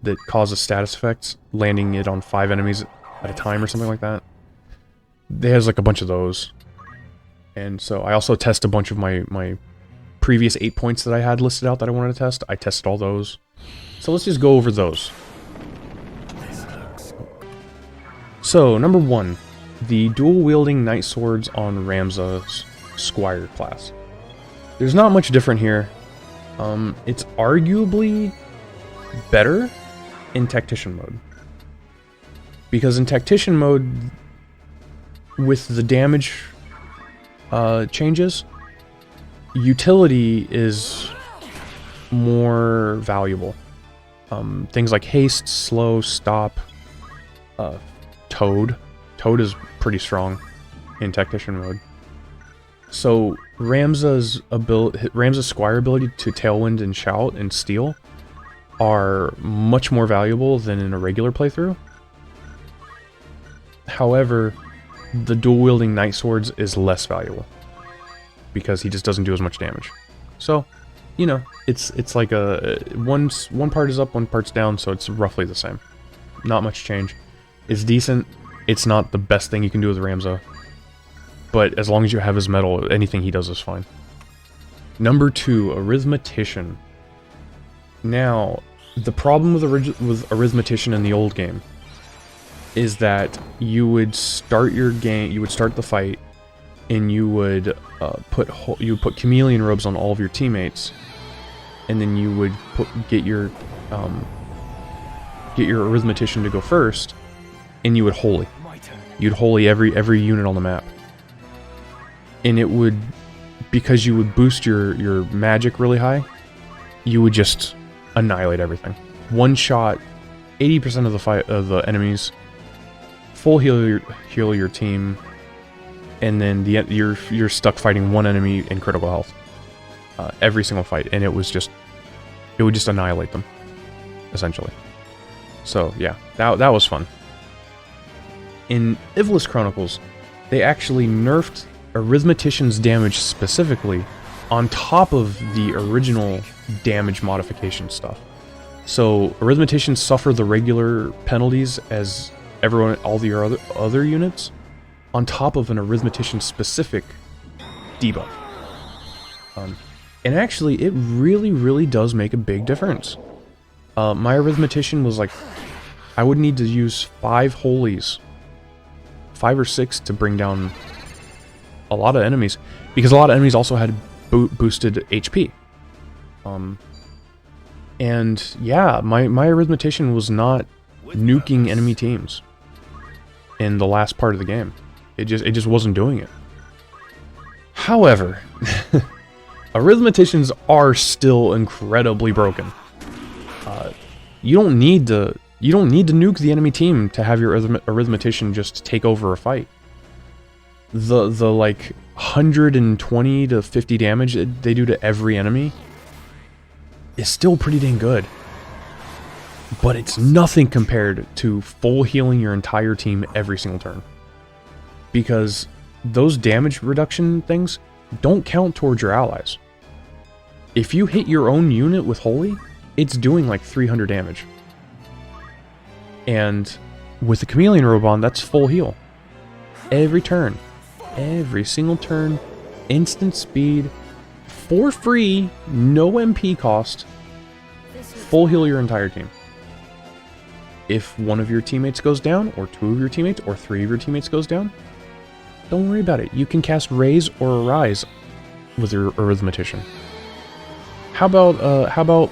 that causes status effects, landing it on 5 enemies at a time or something like that. There's like a bunch of those. And so I also test a bunch of my previous 8 points that I had listed out that I wanted to test. I tested all those. So let's just go over those. So, number 1. The dual-wielding knight swords on Ramza's Squire class. There's not much different here. It's arguably better in Tactician mode. Because in Tactician mode, with the damage changes, utility is more valuable. Things like haste, slow, stop, toad. Toad is pretty strong in Tactician mode. So Ramza's Squire ability to Tailwind and Shout and Steal are much more valuable than in a regular playthrough. However, the dual-wielding Knight Swords is less valuable, because he just doesn't do as much damage. So, you know, it's like a... one part is up, one part's down, so it's roughly the same. Not much change. It's decent. It's not the best thing you can do with Ramza, but as long as you have his metal, anything he does is fine. Number 2, Arithmetician. Now, the problem with Arithmetician in the old game is that you would start your game, you would start the fight, and you would put chameleon robes on all of your teammates, and then you would get your Arithmetician to go first, and you would holy. You'd holy every unit on the map. And it would, because you would boost your magic really high, you would just annihilate everything. One shot, 80% of the enemies, full heal your team, and then you're stuck fighting one enemy in critical health every single fight, and it would just annihilate them, essentially. So yeah, that was fun. In Ivalice Chronicles, they actually nerfed Arithmetician's damage specifically on top of the original damage modification stuff. So Arithmeticians suffer the regular penalties as all the other units, on top of an Arithmetician specific debuff. And actually, it really does make a big difference. My Arithmetician was like, I would need to use 5 holies, 5 or 6 to bring down a lot of enemies, because a lot of enemies also had boosted HP. And yeah, my Arithmetician was not nuking enemy teams in the last part of the game. It just wasn't doing it. However, Arithmeticians are still incredibly broken. You don't need to You don't need to nuke the enemy team to have your arithmetician just take over a fight. The like 120 to 50 damage they do to every enemy is still pretty dang good. But it's nothing compared to full healing your entire team every single turn. Because those damage reduction things don't count towards your allies. If you hit your own unit with Holy, it's doing like 300 damage. And with the Chameleon Robon, that's full heal. Every turn. Every single turn. Instant speed. For free. No MP cost. Full heal your entire team. If one of your teammates goes down, or two of your teammates, or three of your teammates goes down, don't worry about it. You can cast Raise or Arise with your Arithmetician. How about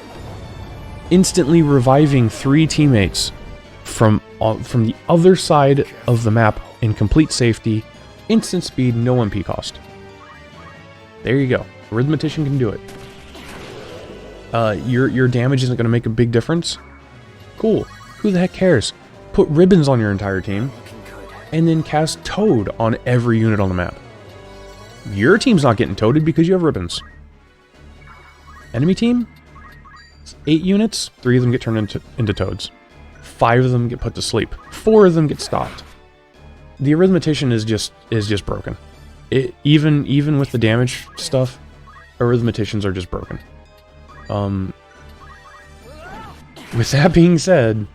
instantly reviving 3 teammates from the other side of the map in complete safety, instant speed, no MP cost. There you go. Arithmetician can do it. Your damage isn't going to make a big difference. Cool. Who the heck cares? Put ribbons on your entire team, and then cast Toad on every unit on the map. Your team's not getting toaded because you have ribbons. Enemy team? 8 units, 3 of them get turned into toads. 5 of them get put to sleep. 4 of them get stopped. The Arithmetician is just broken. Even with the damage stuff, Arithmeticians are just broken. With that being said,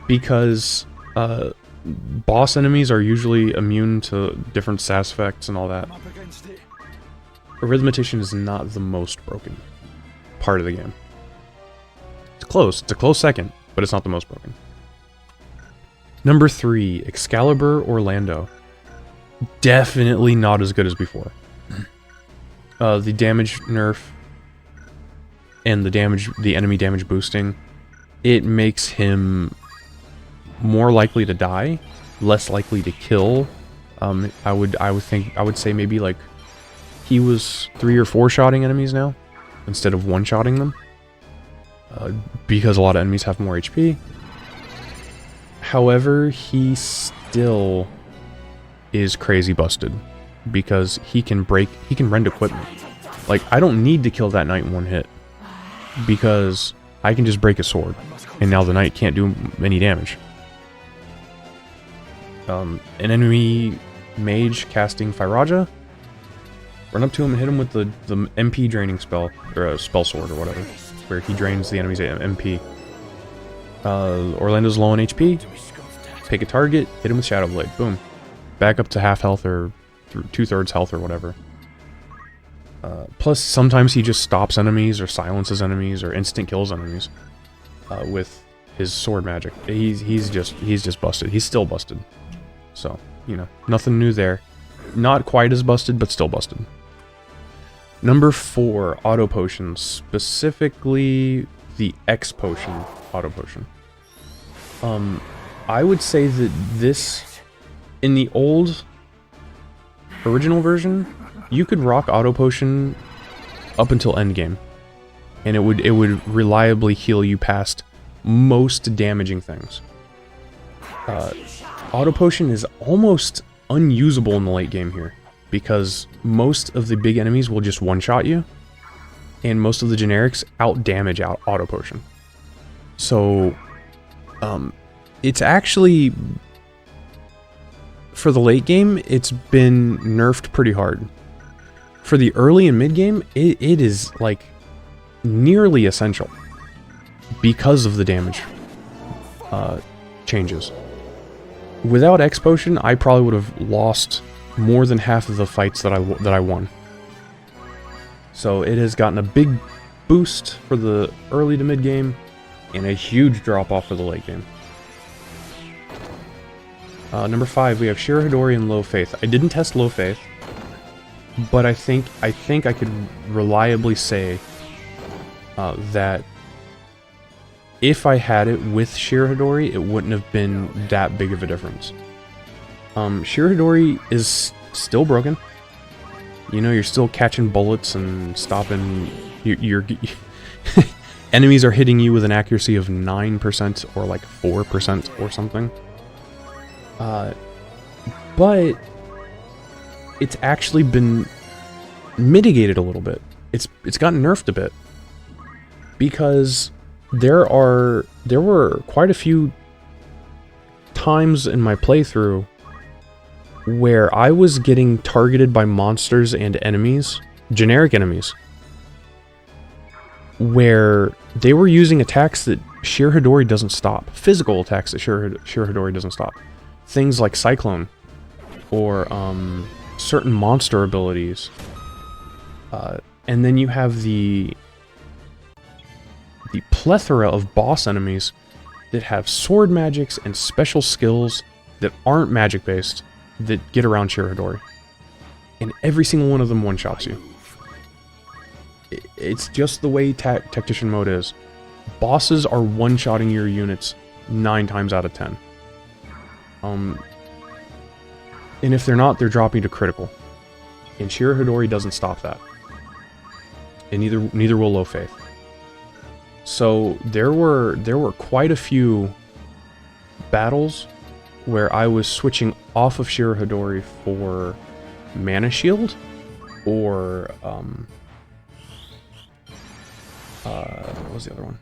because boss enemies are usually immune to different sass effects and all that, Arithmetician is not the most broken part of the game. It's close. It's a close second, but it's not the most broken. Number 3, Excalibur Orlando. Definitely not as good as before. The damage nerf and the enemy damage boosting, it makes him more likely to die, less likely to kill. I would say maybe like he was 3 or 4 shotting enemies now instead of 1 shotting them, because a lot of enemies have more HP. However, he still is crazy busted because he can rend equipment. Like, I don't need to kill that knight in 1 hit because I can just break a sword, and now the knight can't do any damage. An enemy mage casting Fyraja, run up to him and hit him with the MP draining spell, or a spell sword or whatever, where he drains the enemy's MP. Orlando's low on HP, pick a target, hit him with Shadow Blade, boom. Back up to half health or 2/3 health or whatever. Plus, sometimes he just stops enemies or silences enemies or instant kills enemies with his sword magic. He's just busted. He's still busted. So, you know, nothing new there. Not quite as busted, but still busted. Number 4, auto potions, specifically the X potion auto potion. I would say that this, in the old original version, you could rock auto potion up until endgame, and it would reliably heal you past most damaging things. Auto potion is almost unusable in the late game here, because most of the big enemies will just one-shot you, and most of the generics out-damage auto potion. So, it's actually, for the late game, it's been nerfed pretty hard. For the early and mid game, it is like nearly essential because of the damage changes. Without X potion, I probably would have lost more than half of the fights that I won. So it has gotten a big boost for the early to mid game, and a huge drop off for the late game. Number 5, we have Shira Hidori and Low Faith. I didn't test Low Faith, but I think I could reliably say that if I had it with Shira Hidori, it wouldn't have been that big of a difference. Shira Hidori is still broken. You know, you're still catching bullets and stopping your enemies are hitting you with an accuracy of 9% or like 4% or something. But it's actually been mitigated a little bit. It's gotten nerfed a bit. Because there were quite a few times in my playthrough where I was getting targeted by monsters and enemies, generic enemies, where they were using attacks that Sheer Hidori doesn't stop. Physical attacks that Sheer Hidori doesn't stop. Things like Cyclone, or certain monster abilities. And then you have the plethora of boss enemies that have sword magics and special skills that aren't magic-based that get around Sheer Hidori. And every single one of them one-shots you. It's just the way Tactician mode is. Bosses are one-shotting your units 9 times out of 10. And if they're not, they're dropping to critical. And Sheer Hidori doesn't stop that. And neither will Low Faith. So there were quite a few battles where I was switching off of Sheer Hidori for Mana Shield or what was the other one?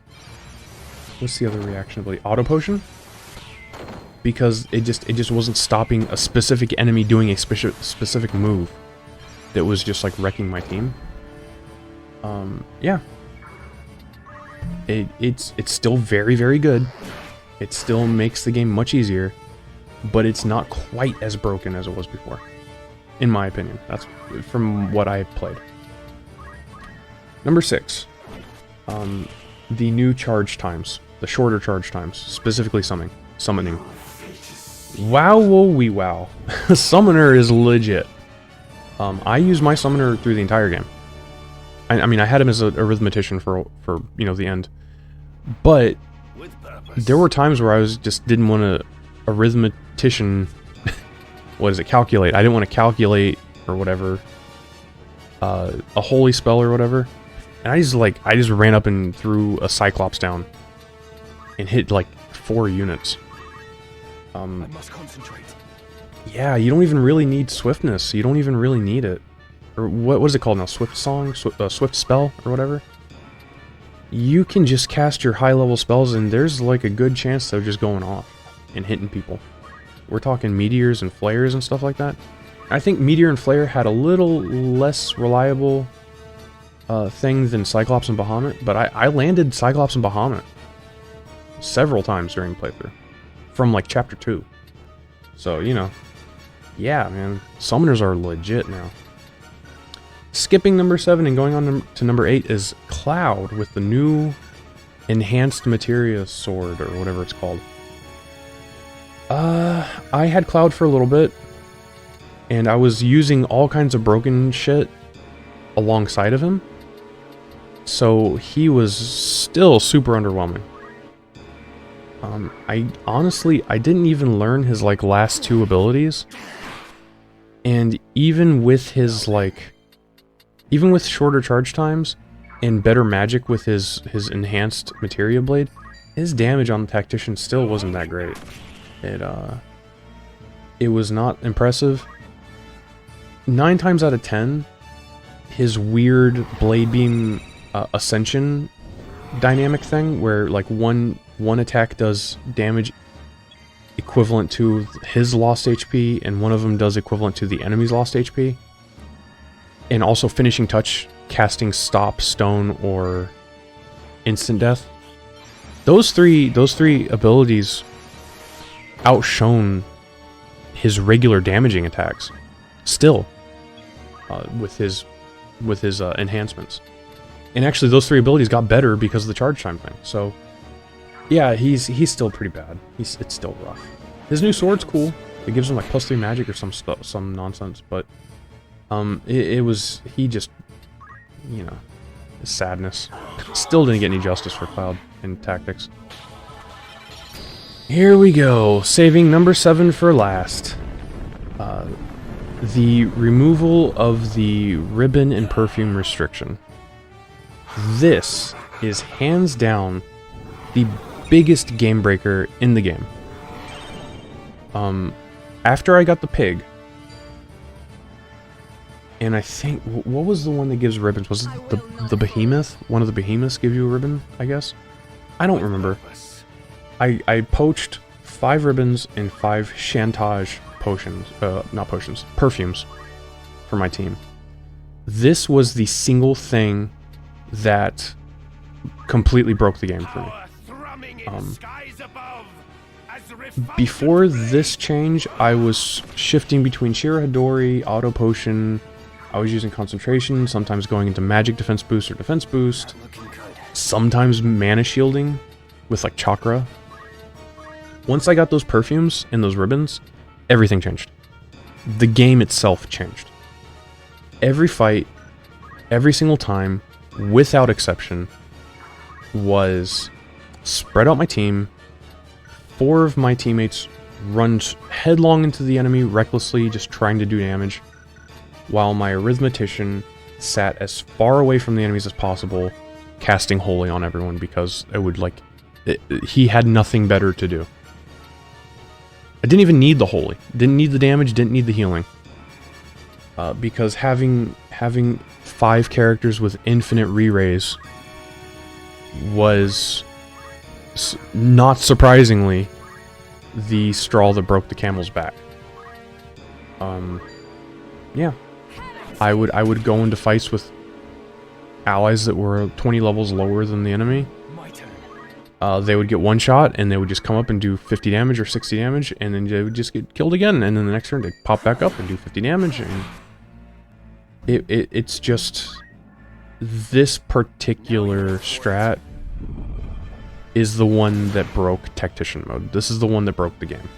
What's the other reaction ability? Auto Potion? Because it just wasn't stopping a specific enemy doing a specific move that was just like wrecking my team. Yeah. It's still very, very good. It still makes the game much easier, but it's not quite as broken as it was before, in my opinion. That's from what I played. Number 6, the new charge times, the shorter charge times, specifically summoning. Wow, whoa, wee, wow. Summoner is legit. I used my summoner through the entire game. I mean, I had him as a arithmetician for the end. But there were times where I just didn't want to arithmetician... what is it? Calculate. I didn't want to calculate or whatever. A holy spell or whatever. And I just ran up and threw a Cyclops down. And hit like 4 units. I must concentrate. Yeah, you don't even really need swiftness. You don't even really need it. Or what is it called now? Swift Song? Swift Spell? Or whatever? You can just cast your high-level spells and there's like a good chance they're just going off and hitting people. We're talking meteors and flares and stuff like that. I think Meteor and Flare had a little less reliable thing than Cyclops and Bahamut, but I landed Cyclops and Bahamut several times during the playthrough. From like Chapter 2. So, yeah, man. Summoners are legit now. Skipping number 7 and going on to number 8 is Cloud with the new Enhanced Materia Sword, or whatever it's called. I had Cloud for a little bit, and I was using all kinds of broken shit alongside of him, so he was still super underwhelming. I didn't even learn his like last 2 abilities, and even with shorter charge times and better magic with his enhanced materia blade, his damage on the Tactician still wasn't that great. It was not impressive. 9 times out of 10, his weird blade beam ascension dynamic thing, where like one attack does damage equivalent to his lost HP, and one of them does equivalent to the enemy's lost HP. And also finishing touch, casting stop, stone, or instant death. Those three abilities outshone his regular damaging attacks. Still, with his enhancements. And actually, those 3 abilities got better because of the charge time thing. So, yeah, he's still pretty bad. It's still rough. His new sword's cool. It gives him like +3 magic or some nonsense, but he just, sadness. Still didn't get any justice for Cloud in Tactics. Here we go, saving number 7 for last. The removal of the ribbon and perfume restriction. This is hands down the biggest game breaker in the game. After I got the pig, and I think, what was the one that gives ribbons? Was it the behemoth? One of the behemoths give you a ribbon, I guess? I don't remember. I poached 5 ribbons and 5 chantage potions, not potions, perfumes for my team. This was the single thing that completely broke the game for me. Before this change, I was shifting between Shira Hadori, Auto Potion, I was using Concentration, sometimes going into Magic Defense Boost or Defense Boost, sometimes Mana Shielding with like Chakra. Once I got those perfumes and those ribbons, everything changed. The game itself changed. Every fight, every single time, without exception, was spread out my team. 4 of my teammates run headlong into the enemy, recklessly just trying to do damage, while my arithmetician sat as far away from the enemies as possible, casting Holy on everyone because it would he had nothing better to do. I didn't even need the Holy, didn't need the damage, didn't need the healing, because having 5 characters with infinite re-raise was, not surprisingly, the straw that broke the camel's back. Yeah. I would go into fights with allies that were 20 levels lower than the enemy. They would get one shot, and they would just come up and do 50 damage or 60 damage, and then they would just get killed again, and then the next turn they'd pop back up and do 50 damage, and it's just... This particular strat is the one that broke Tactician mode. This is the one that broke the game.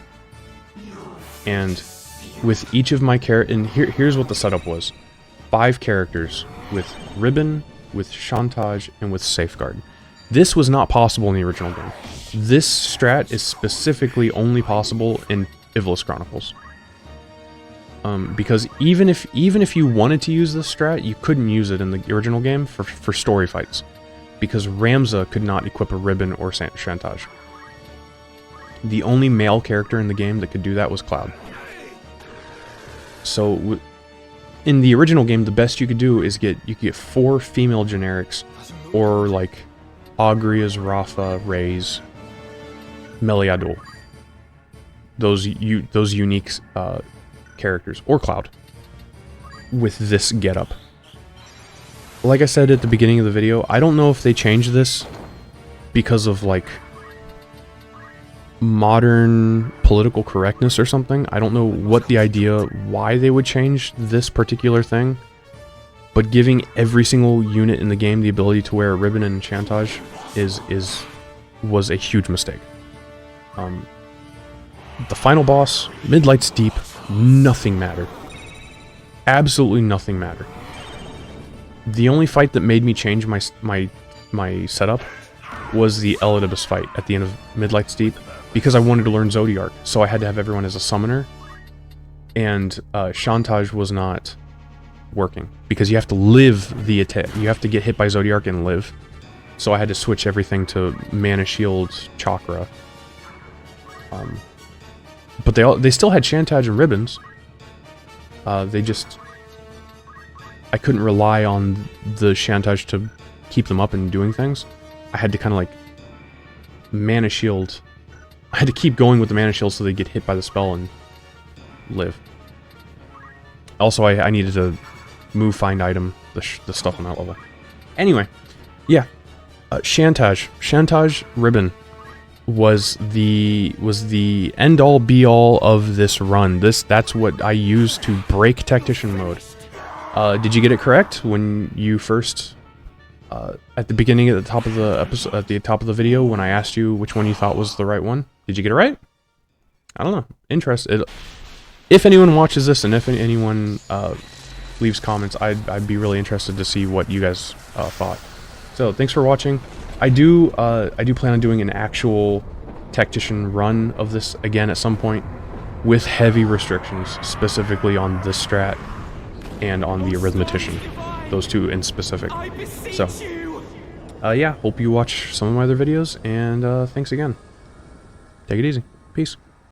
And with each of my and here's what the setup was. 5 characters with Ribbon, with Chantage, and with Safeguard. This was not possible in the original game. This strat is specifically only possible in Ivalice Chronicles. Because even if you wanted to use this strat, you couldn't use it in the original game for story fights, because Ramza could not equip a Ribbon or Chantage. The only male character in the game that could do that was Cloud. So in the original game, the best you could do is you could get 4 female generics, or like Agrias, Rafa, Raze, Meliadul. Those unique characters, or Cloud, with this getup. Like I said at the beginning of the video, I don't know if they changed this because of like modern political correctness or something. I don't know what the idea, why they would change this particular thing, but giving every single unit in the game the ability to wear a ribbon and Chantage was a huge mistake. The final boss, Midlight's Deep, nothing mattered. Absolutely nothing mattered. The only fight that made me change my setup was the Elidibus fight at the end of Midlight's Deep, because I wanted to learn Zodiark, so I had to have everyone as a summoner, and Chantage was not working, because you have to live the attack. You have to get hit by Zodiark and live. So I had to switch everything to Mana Shield, Chakra. But they still had Chantage and Ribbons. I couldn't rely on the Chantage to keep them up and doing things. I had to kind of like Mana Shield. I had to keep going with the Mana Shield so they get hit by the spell and live. Also, I needed to move, find item, the stuff on that level. Anyway, yeah, Chantage Ribbon was the end all be all of this run. That's what I used to break Tactician mode. Did you get it correct when you first at the beginning, at the top of the episode, at the top of the video, when I asked you which one you thought was the right one? Did you get it right? I don't know. Interested. If anyone watches this, and if anyone leaves comments, I'd be really interested to see what you guys thought. So thanks for watching. I do plan on doing an actual Tactician run of this again at some point, with heavy restrictions, specifically on this strat and on the arithmetician, those two in specific. So yeah, hope you watch some of my other videos, and thanks again. Take it easy. Peace.